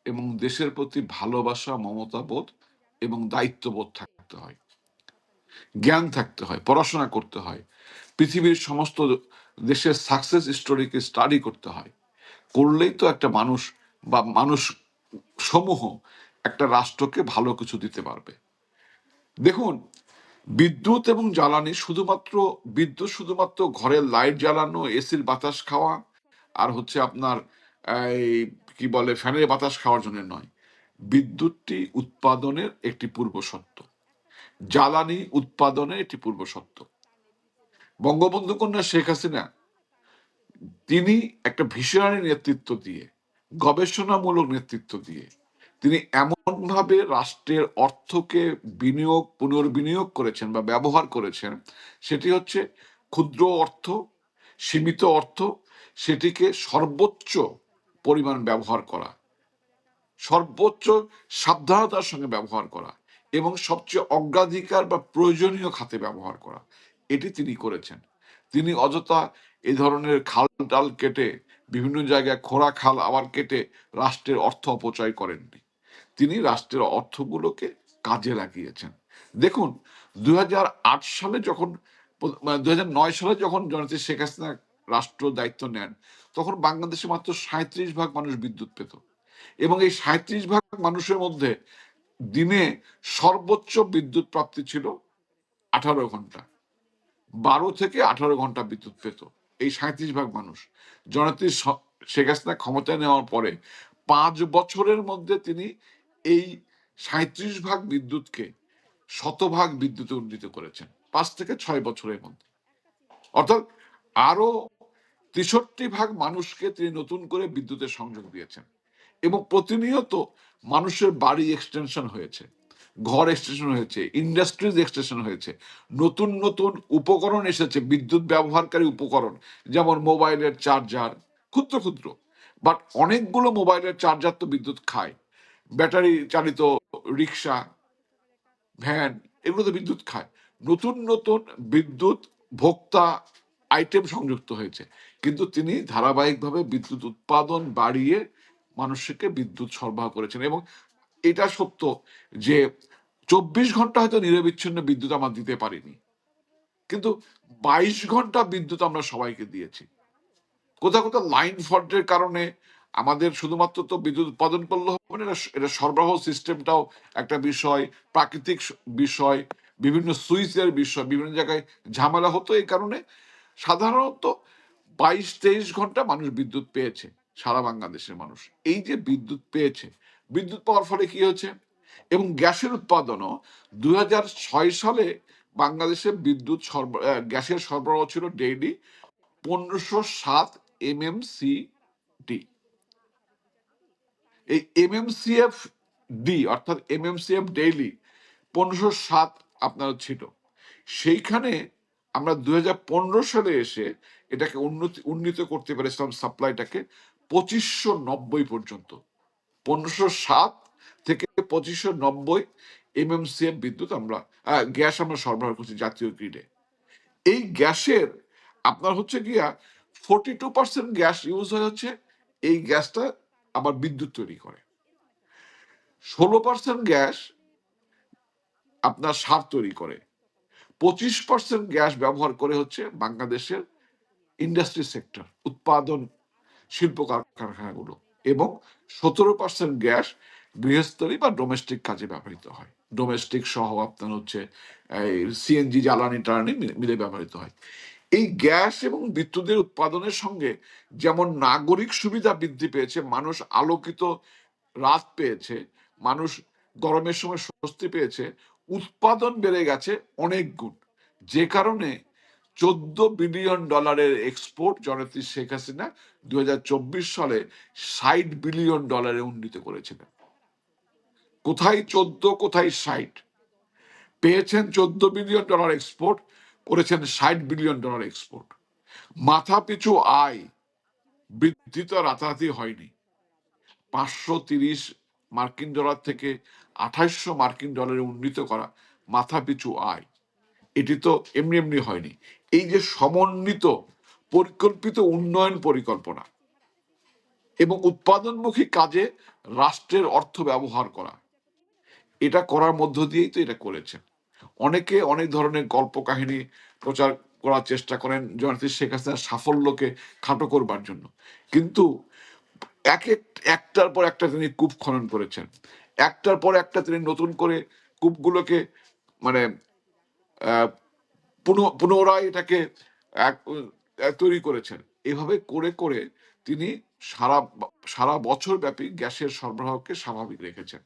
D: এবং দেশের প্রতি ভালোবাসা, মমতাবোধ এবং দায়িত্ববোধ থাকতে হয়, জ্ঞান থাকতে হয়, পড়াশোনা করতে হয়, পৃথিবীর সমস্ত দেশের সাকসেস স্টোরিকে স্টাডি করতে হয়। করলেই তো একটা মানুষ বা মানুষ সমূহ একটা রাষ্ট্রকে ভালো কিছু দিতে পারবে। দেখুন, বিদ্যুৎ এবং জ্বালানি শুধুমাত্র, বিদ্যুৎ শুধুমাত্র ঘরের লাইট জ্বালানো, এসির বাতাস খাওয়া আর হচ্ছে আপনার এই কি বলে ফ্যানের বাতাস খাওয়ার জন্য নয়। বিদ্যুৎটি উৎপাদনের একটি পূর্ব শর্ত, জ্বালানি উৎপাদনের একটি পূর্ব শর্ত। বঙ্গবন্ধু কন্যা শেখ হাসিনা, তিনি একটা ভিশনারি নেতৃত্ব দিয়ে, গবেষণামূলক নেতৃত্ব দিয়ে তিনি এমনভাবে রাষ্ট্রের অর্থকে বিনিয়োগ, পুনর্বিনিয়োগ করেছেন বা ব্যবহার করেছেন, সেটি হচ্ছে ক্ষুদ্র অর্থ, সীমিত অর্থ, সেটিকে সর্বোচ্চ পরিমাণ ব্যবহার করা, সর্বোচ্চ সাবধানতার সঙ্গে ব্যবহার করা এবং সবচেয়ে অগ্রাধিকার বা প্রয়োজনীয় খাতে ব্যবহার করা, এটি তিনি করেছেন। তিনি অযথা এই ধরনের খাল ডাল কেটে, বিভিন্ন জায়গায় খোঁড়া খাল আবার কেটে রাষ্ট্রের অর্থ অপচয় করেননি। তিনি রাষ্ট্রের অর্থগুলোকে কাজে লাগিয়েছেন। দেখুন, 2008 সালে যখন, 2009 সালে যখন জননেত্রী শেখ হাসিনা রাষ্ট্র দায়িত্ব নেন, তখন বাংলাদেশে মাত্র 37% মানুষ বিদ্যুৎ পেত, এবং এই 37% মানুষের মধ্যে দিনে সর্বোচ্চ বিদ্যুৎ প্রাপ্তি ছিল 18 ঘন্টা, 12 থেকে 18 ঘন্টা বিদ্যুৎ পেত এই 37% মানুষ। জননেত্রী শেখ হাসিনা ক্ষমতায় নেওয়ার পরে 5 বছরের মধ্যে তিনি এই 37% বিদ্যুৎকে শতভাগ বিদ্যুতে উন্নীত করেছেন, 5 থেকে 6 বছরের মধ্যে। অর্থাৎ আরো 63% মানুষকে তিনি নতুন করে বিদ্যুতের সংযোগ দিয়েছেন, এবং প্রতিনিয়ত মানুষের বাড়ি এক্সটেনশন হয়েছে, ঘর এক্সটেনশন হয়েছে, ইন্ডাস্ট্রিজ এক্সটেনশন হয়েছে, নতুন নতুন উপকরণ এসেছে, বিদ্যুৎ ব্যবহারকারী উপকরণ, যেমন মোবাইলের চার্জার, ক্ষুদ্র ক্ষুদ্র, বাট অনেকগুলো মোবাইলের চার্জার তো বিদ্যুৎ খায়। ব্যাটারি চালিত রিক্সা, ভ্যান, এগুলো তো বিদ্যুৎ খায়। নতুন নতুন বিদ্যুৎ ভোক্তা আইটেম সংযুক্ত হয়েছে, কিন্তু তিনি ধারাবাহিকভাবে বিদ্যুৎ উৎপাদন বাড়িয়ে মানুষকে বিদ্যুৎ সরবরাহ করেছেন। এবং এটা সত্য যে 24 ঘন্টা হয়তো নিরবিচ্ছিন্ন বিদ্যুৎ আমরা দিতে পারিনি, কিন্তু 22 ঘন্টা বিদ্যুৎ আমরা সবাইকে দিয়েছি। কোথাও কোথাও লাইন ফল্টের কারণে আমাদের শুধুমাত্র তো বিদ্যুৎ উৎপাদন করলে হবে না, এটা সরবরাহ সিস্টেমটাও একটা বিষয়, প্রাকৃতিক বিষয়, বিভিন্ন সুইচের বিষয়, বিভিন্ন জায়গায় ঝামেলা হতো। এই কারণে সাধারণত 22-23 ঘন্টা মানুষ বিদ্যুৎ পেয়েছে, সারা বাংলাদেশের মানুষ। এই যে বিদ্যুৎ পেয়েছে, বিদ্যুৎ পাওয়ার ফলে কি হয়েছে, এবং গ্যাসের উৎপাদনও 2006 সালে বাংলাদেশে বিদ্যুৎ গ্যাসের সরবরাহ ছিল ডেইলি 1507 MMCD। এই MMCF ডি অর্থাৎ MMCF ডেইলি 1507 আপনার ছিল। সেইখানে আমরা 2015 সালে এসে এটাকে উন্নীত করতে পেরেছিলাম সাপ্লাইটাকে 2590 পর্যন্ত। 1507 থেকে 2590 MMCF বিদ্যুৎ আমরা, গ্যাস আমরা সরবরাহ করছি জাতীয় গ্রিডে। এই গ্যাসের আপনার হচ্ছে গিয়া 42% গ্যাস ইউজ হয় হচ্ছে, এই গ্যাসটা আবার বিদ্যুৎ তৈরি করে। 16% গ্যাস আপনার সার তৈরি করে, 25% গ্যাস ব্যবহার করে হচ্ছে বাংলাদেশের ইন্ডাস্ট্রি সেক্টর, উৎপাদন শিল্প কারখানাগুলো, এবং 17% গ্যাস গৃহস্থলী বা ডোমেস্টিক কাজে ব্যবহৃত হয়। ডোমেস্টিক সহ আপনার হচ্ছে সিএনজি জ্বালানি টালানি মিলে ব্যবহৃত হয়। এই গ্যাস এবং বিদ্যুতের উৎপাদনের সঙ্গে যেমন নাগরিক সুবিধা বৃদ্ধি পেয়েছে, মানুষ আলোকিত রাত পেয়েছে, মানুষ গরমের সময় স্বস্তি পেয়েছে, উৎপাদন বেড়ে গেছে অনেক গুণ, যে কারণে $14 বিলিয়ন এক্সপোর্ট জননেত্রী শেখ হাসিনা 2024 সালে $60 বিলিয়ন উন্নীত করেছিলেন। কোথায় 14, কোথায় 60? পেয়েছেন $14 বিলিয়ন এক্সপোর্ট, করেছেন $60 বিলিয়ন এক্সপোর্ট। মাথা পিছু আয় বৃদ্ধি তো রাতারাতি হয়নি। 530 মার্কিন ডলার থেকে 2800 মার্কিন ডলারে উন্নীত করা মাথা পিছু আয়, এটি তো এমনি এমনি হয়নি। এই যে সমন্বিত পরিকল্পিত উন্নয়ন পরিকল্পনা এবং উৎপাদনমুখী কাজে রাষ্ট্রের অর্থ ব্যবহার করা, এটা করার মধ্য দিয়েই তো এটা করেছেন। অনেকে অনেক ধরনের গল্প কাহিনী প্রচার করার চেষ্টা করেন জননেত্রী শেখ হাসিনার সাফল্যকে খাটো করবার জন্য, কিন্তু একটার পর একটা তিনি কূপ খনন করেছেন, একটার পর একটা তিনি নতুন করে কূপগুলোকে মানে পুনরায় এটাকে তৈরি করেছেন। এভাবে করে করে তিনি সারা সারা বছর ব্যাপী গ্যাসের সরবরাহকে স্বাভাবিক রেখেছেন।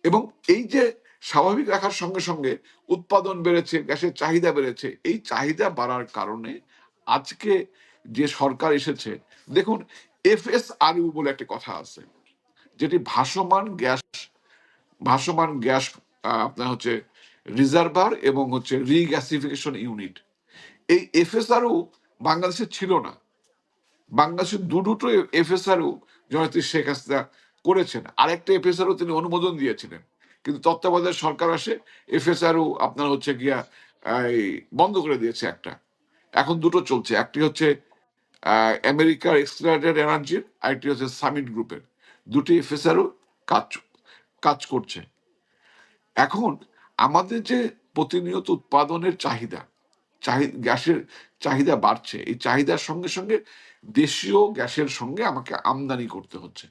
D: এবং এই যে স্বাভাবিক রাখার সঙ্গে সঙ্গে উৎপাদন বেড়েছে, গ্যাসের চাহিদা বেড়েছে। এই চাহিদা বাড়ার কারণে আজকে যে সরকার এসেছে, দেখুন FSRU বলে একটা কথা আছে, যেটি ভাসমান গ্যাস আপনার হচ্ছে রিজার্ভার এবং হচ্ছে রিগ্যাসিফিকেশন ইউনিট। এই FSRU বাংলাদেশে ছিল না। বাংলাদেশের দুটো FSRU জননেত্রী শেখ হাসিনা করেছেন, আরেকটা FSRU তিনি অনুমোদন দিয়েছিলেন, কিন্তু তত্ত্বাবধায়ক সরকার আসে FSRU আপনার হচ্ছে গিয়া বন্ধ করে দিয়েছে একটা। এখন দুটো চলছে, একটি হচ্ছে আমেরিকার এক্সিলারেটেড এনার্জির, আরেকটি হচ্ছে সামিট গ্রুপের। দুটি FSRU কাজ করছে। এখন আমাদের যে প্রতিনিয়ত উৎপাদনের গ্যাসের চাহিদা বাড়ছে, এই চাহিদার সঙ্গে সঙ্গে দেশীয় গ্যাসের সঙ্গে আমাকে আমদানি করতে হচ্ছে।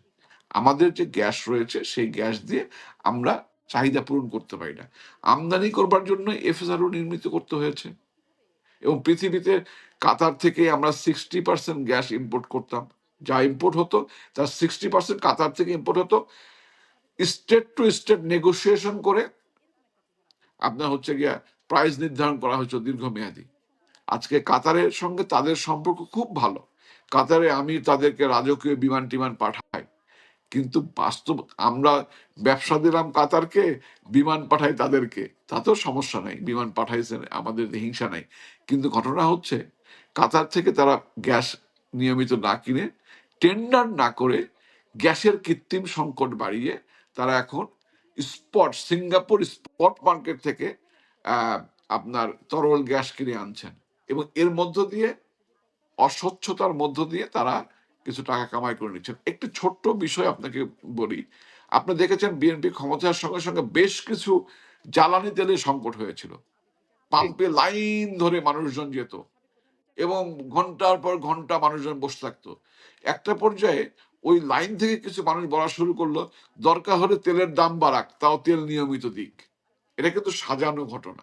D: আমাদের যে গ্যাস রয়েছে সেই গ্যাস দিয়ে আমরা চাহিদা পূরণ করতে পারি না। আমদানি করবার জন্য FSRU নির্মিত করতে হয়েছে। এবং পৃথিবীতে কাতার থেকে আমরা 60% গ্যাস ইম্পোর্ট করতাম, যা ইম্পোর্ট হতো তার 60% কাতার থেকে ইম্পোর্ট হতো। স্টেট টু স্টেট নেগোসিয়েশন করে আপনার হচ্ছে গিয়া প্রাইস নির্ধারণ করা হয়েছে দীর্ঘমেয়াদী। আজকে কাতারের সঙ্গে তাদের সম্পর্ক খুব ভালো। কাতারে আমি তাদেরকে রাজকীয় বিমান টিমান পাঠাই, কিন্তু বাস্তব আমরা ব্যবসা দিলাম কাতারকে, বিমান পাঠাই তাদেরকে, তাতেও সমস্যা নাই, বিমান পাঠাইছেন, আমাদের হিংসা নাই। কিন্তু ঘটনা হচ্ছে কাতার থেকে তারা গ্যাস নিয়মিত না কিনে, টেন্ডার না করে, গ্যাসের কৃত্রিম সংকট বাড়িয়ে তারা এখন সিঙ্গাপুর স্পট মার্কেট থেকে আপনার তরল গ্যাস কিনে আনছেন, এবং এর মধ্য দিয়ে অস্বচ্ছতার মধ্য দিয়ে তারা কিছু টাকা কামাই করে নিচ্ছেন। একটি ছোট্ট বিষয় আপনাকে বলি, আপনি দেখেছেন বিএনপি ক্ষমতার সঙ্গে সঙ্গে বেশ কিছু জ্বালানি তেলের সংকট হয়েছিল। পাম্পে লাইন ধরে মানুষজন যেত এবং ঘন্টার পর ঘন্টা মানুষজন বসে থাকতো। একটা পর্যায়ে ওই লাইন থেকে কিছু মানুষ বলা শুরু করলো, দরকার হলে তেলের দাম বাড়াক, তাও তেল নিয়মিত দিক। এটা কিন্তু সাজানো ঘটনা।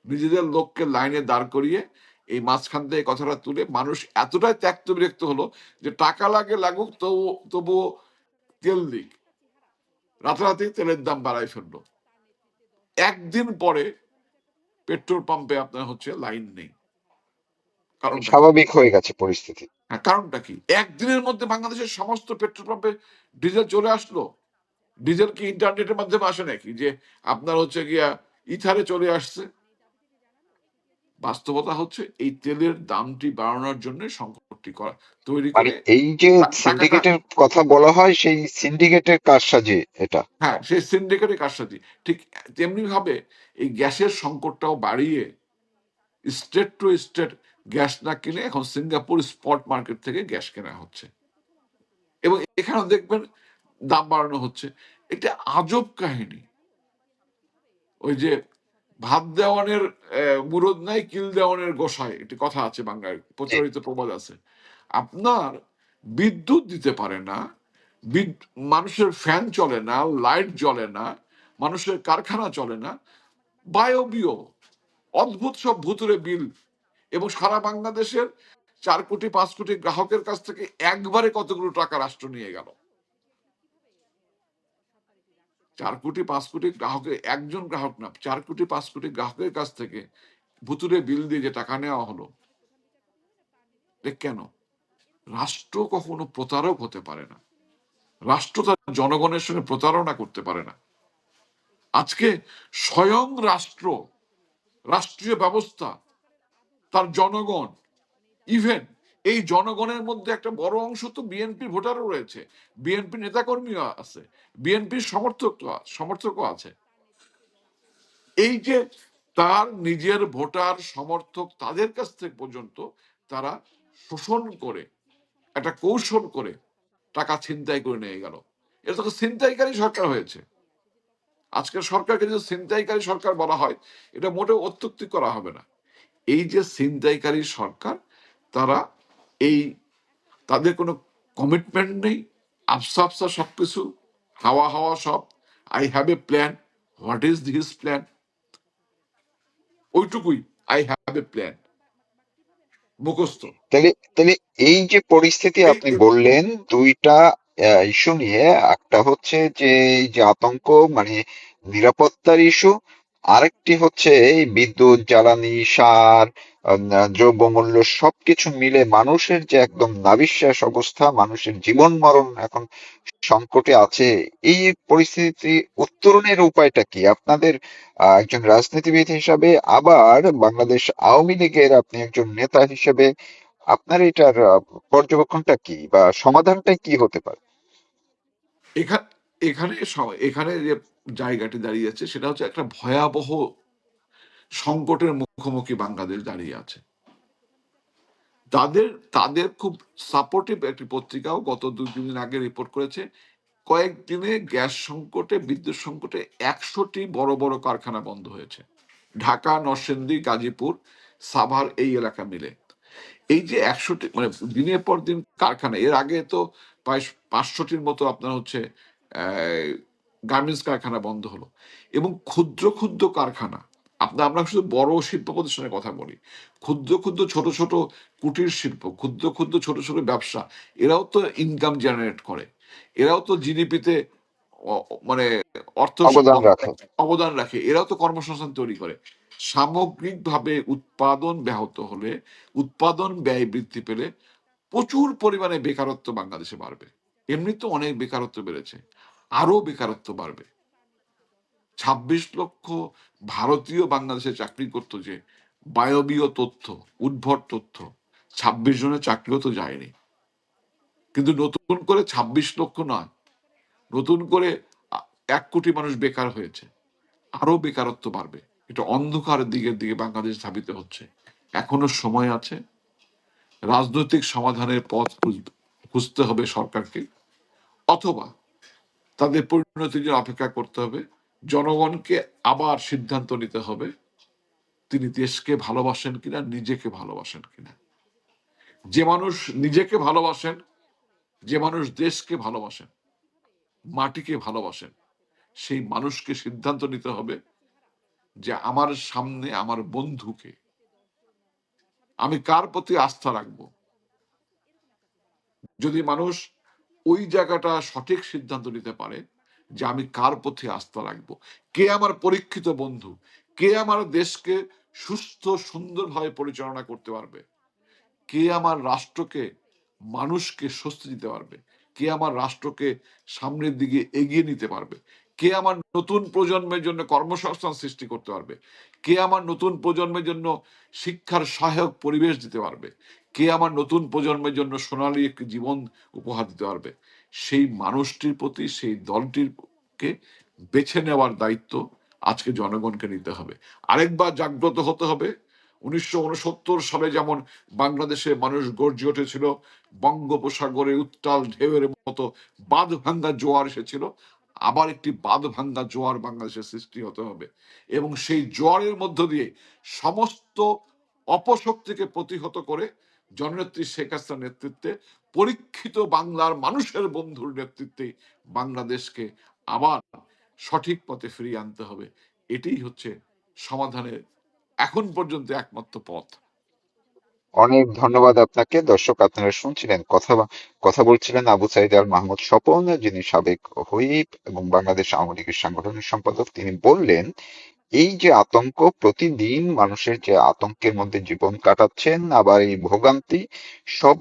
D: নিজেদের লোককে লাইনে দাঁড় করিয়ে এই মাঝখান থেকে কথাটা তুলে মানুষ এতটাই ত্যক্ত বিরক্ত হলো যে টাকা লাগুক তবুও তেল দিক, রাতারাতি তেলের দাম বাড়াই ফেললো। একদিন পরে পেট্রোল পাম্পে আপনার হচ্ছে লাইন নেই। কারণটা কি?
C: স্বাভাবিক হয়ে গেছে পরিস্থিতি।
D: হ্যাঁ, কারণটা কি? একদিনের মধ্যে বাংলাদেশের সমস্ত পেট্রোল পাম্পে ডিজেল চলে আসলো। ডিজেল কি ইন্টারনেটের মাধ্যমে আসে নাকি যে আপনার হচ্ছে গিয়া ইথারে চলে আসছে? বাস্তবতা হচ্ছে এই তেলের দামটি বাড়ানোর জন্য সংকটটি তৈরি
C: মানে
D: করে
C: এই যে
D: টাকাটা।
C: সিন্ডিকেটের কথা বলা হয়, সেই সিন্ডিকেটের কারসাজি এটা।
D: হ্যাঁ, সেই সিন্ডিকেটের কারসাজি। ঠিক তেমনি ভাবে এই গ্যাসের সংকটটাও বাড়িয়ে স্টেট টু স্টেট গ্যাস না কিনে এখন সিঙ্গাপুর স্পট মার্কেট থেকে গ্যাস কেনা হচ্ছে, এবং এখানেও দেখবেন দাম বাড়ানো হচ্ছে। এটা আজব কাহিনী। ওই যে ভাত দেওয়ানের মুরদ নাই, কিল দেওয়ানের গোসাই, একটি কথা আছে বাংলায়,
C: জি।
D: প্রচলিত প্রবাদ আছে। আপনার বিদ্যুৎ দিতে পারে না, মানুষের ফ্যান চলে না, লাইট জ্বলে না, মানুষের কারখানা চলে না, বায়বীয় অদ্ভুত সব ভুতুরে বিল, এবং সারা বাংলাদেশের 4 কোটি 5 কোটি গ্রাহকের কাছ থেকে একবারে কতগুলো টাকা রাষ্ট্র নিয়ে গেল। 4 কোটি 5 কোটি গ্রাহকের, একজন গ্রাহক না, 4 কোটি 5 কোটি গ্রাহকের কাছ থেকে ভুতুরে বিল দিয়ে যে টাকা নেওয়া হলো, কেন? রাষ্ট্র কখনো প্রতারক হতে পারে না, রাষ্ট্র তার জনগণের সঙ্গে প্রতারণা করতে পারে না। আজকে স্বয়ং রাষ্ট্র, রাষ্ট্রীয় ব্যবস্থা, তার জনগণ, ইভেন এই জনগণের মধ্যে একটা বড় অংশ তো বিএনপি ভোটারও রয়েছে, বিএনপি নেতাকর্মীও আছে, বিএনপির সমর্থকও আছে। এই যে তার নিজের ভোটার সমর্থক, তাদের কাছ থেকে পর্যন্ত তারা শোষণ করে, একটা কৌশল করে টাকা ছিনতাই করে নিয়ে গেল। এটা তো ছিনতাইকারী সরকার হয়েছে। আজকের সরকারকে যদি ছিনতাইকারী সরকার বলা হয়, এটা মোটেও অত্যুক্তি করা হবে না। এই যে ছিনতাইকারী সরকার, তারা এই, তাদের কোনো কমিটমেন্ট নেই, আফসা আফসা সবকিছু, হাওয়া হাওয়া সব। I have a plan, what is this plan, ওইটুকুই, আই হ্যাভ এ প্ল্যান, মুখস্থ।
C: তাহলে তাহলে এই যে পরিস্থিতি
D: এই
C: আপনি বললেন, দুইটা ইস্যু নিয়ে, একটা হচ্ছে যে এই যে আতঙ্ক, মানে নিরাপত্তার ইস্যু, আরেকটি হচ্ছে এই বিদ্যুৎ, জ্বালানি, সার, দ্রব্যমূল্য সবকিছু মিলে মানুষের যে একদম নাভিশ্বাস অবস্থা, মানুষের জীবন মরণ এখন সংকটে আছে। এই পরিস্থিতি উত্তরণের উপায়টা কি আপনাদের, একজন রাজনীতিবিদ হিসাবে, আবার বাংলাদেশ আওয়ামী লীগের আপনি একজন নেতা হিসেবে, আপনার এটার পর্যবেক্ষণটা কি বা সমাধানটা কি হতে পারে?
D: এখানে এখানে এখানে যে জায়গাটি দাঁড়িয়েছে, সেটা হচ্ছে একটা ভয়াবহ সংকটের মুখোমুখি বাংলাদেশ দাঁড়িয়ে আছে। তাদের তাদের খুব সাপোর্টিভ একটি পত্রিকাও গত 2-3 দিন আগে রিপোর্ট করেছে, কয়েকদিনে গ্যাস সংকটে, বিদ্যুৎ সংকটে 100টি বড় বড় কারখানা বন্ধ হয়েছে, ঢাকা, নরসিংদী, গাজীপুর, সাভার, এই এলাকা মিলে। এই যে 100টি, মানে দিনের পর দিন কারখানা, এর আগে তো প্রায় 500টির মতো আপনার হচ্ছে গার্মেন্টস কারখানা বন্ধ হলো। এবং ক্ষুদ্র ক্ষুদ্র কারখানা, আমরা শুধু বড় শিল্প প্রতিষ্ঠানের কথা বলি, ক্ষুদ্র ক্ষুদ্র ছোট ছোট কুটির শিল্প, ক্ষুদ্র ক্ষুদ্র ছোট ছোট ব্যবসা, এরাও তো ইনকাম জেনারেট করে, এরাও তো জিডিপিতে মানে অর্থ
C: অবদান রাখে।
D: অবদান রাখে, এরাও তো কর্মসংস্থান তৈরি করে। সামগ্রিকভাবে উৎপাদন ব্যাহত হলে, উৎপাদন ব্যয় বৃদ্ধি পেলে প্রচুর পরিমাণে বেকারত্ব বাংলাদেশে বাড়বে। এমনি তো অনেক বেকারত্ব বেড়েছে, আরো বেকারত্ব বাড়বে। 26 লক্ষ ভারতীয় বাংলাদেশে চাকরি করতো, যে বায়বীয় তথ্য, উদ্ভট তথ্য, 26 জনের চাকরিও তো যায়নি। কিন্তু নতুন করে 26 লক্ষ নয়, নতুন করে 1 কোটি মানুষ বেকার হয়েছে, আরো বেকারত্ব বাড়বে। এটা অন্ধকারের দিকে বাংলাদেশ ধাবিত হচ্ছে। এখনো সময় আছে, রাজনৈতিক সমাধানের পথ খুঁজতে হবে সরকারকে, অথবা তাদের পরিণতির জন্য অপেক্ষা করতে হবে। জনগণকে আবার সিদ্ধান্ত নিতে হবে, তিনি দেশকে ভালোবাসেন কিনা, নিজেকে ভালোবাসেন কিনা। যে মানুষ নিজেকে ভালোবাসেন, যে মানুষ দেশকে ভালোবাসেন, মাটিকে ভালোবাসেন, সেই মানুষকে সিদ্ধান্ত নিতে হবে যে আমার সামনে আমার বন্ধুকে আমি কার প্রতি আস্থা রাখবো। যদি মানুষ ওই জায়গাটা সঠিক সিদ্ধান্ত নিতে পারে যে আমি কার প্রতি আস্থা রাখবো, কে আমার পরীক্ষিত বন্ধু, কে আমার দেশকে সুস্থ সুন্দরভাবে পরিচালনা করতে পারবে, কে আমার রাষ্ট্রকে, মানুষকে স্বস্তি দিতে পারবে, কে আমার রাষ্ট্রকে সামনের দিকে এগিয়ে নিতে পারবে, কে আমার নতুন প্রজন্মের জন্য কর্মসংস্থান সৃষ্টি করতে পারবে, কে আমার নতুন প্রজন্মের জন্য শিক্ষার সহায়ক পরিবেশ দিতে পারবে, কে আমার নতুন প্রজন্মের জন্য সোনালী একটি জীবন উপহার দিতে পারবে, সেই মানুষটির প্রতি, সেই দলটিকে বেছে নেওয়ার দায়িত্ব আজকে জনগণকে নিতে হবে। আরেকবার জাগ্রত হতে হবে। 1969 সালে যেমন বাংলাদেশে মানুষ গর্জে উঠেছিল, বঙ্গোপসাগরে উত্তাল ঢেউয়ের মতো বাঁধ ভাঙ্গা জোয়ার এসেছিল, আবার একটি বাঁধ ভাঙ্গা জোয়ার বাংলাদেশের সৃষ্টি হতে হবে এবং সেই জোয়ারের মধ্য দিয়ে সমস্ত অপশক্তিকে প্রতিহত করে জননেত্রী শেখ হাসিনার নেতৃত্বে পরীক্ষিত বাংলার মানুষের বন্ধুর নেতৃত্বে বাংলাদেশকে আবার সঠিক পথে ফিরিয়ে আনতে হবে। এটাই হচ্ছে সমাধানের এখন পর্যন্ত একমাত্র পথ।
C: অনেক ধন্যবাদ আপনাকে। দর্শক, আপনারা শুনছিলেন কথা বলছিলেন আবু সাইদ আল মাহমুদ স্বপন, যিনি সাবেক হুইপ এবং বাংলাদেশ আওয়ামী লীগের সাংগঠনিক সম্পাদক। তিনি বললেন, এই যে আতঙ্ক, প্রতিদিন মানুষের যে আতঙ্কের মধ্যে জীবন কাটাচ্ছেন, আবার এই ভোগান্তি, সব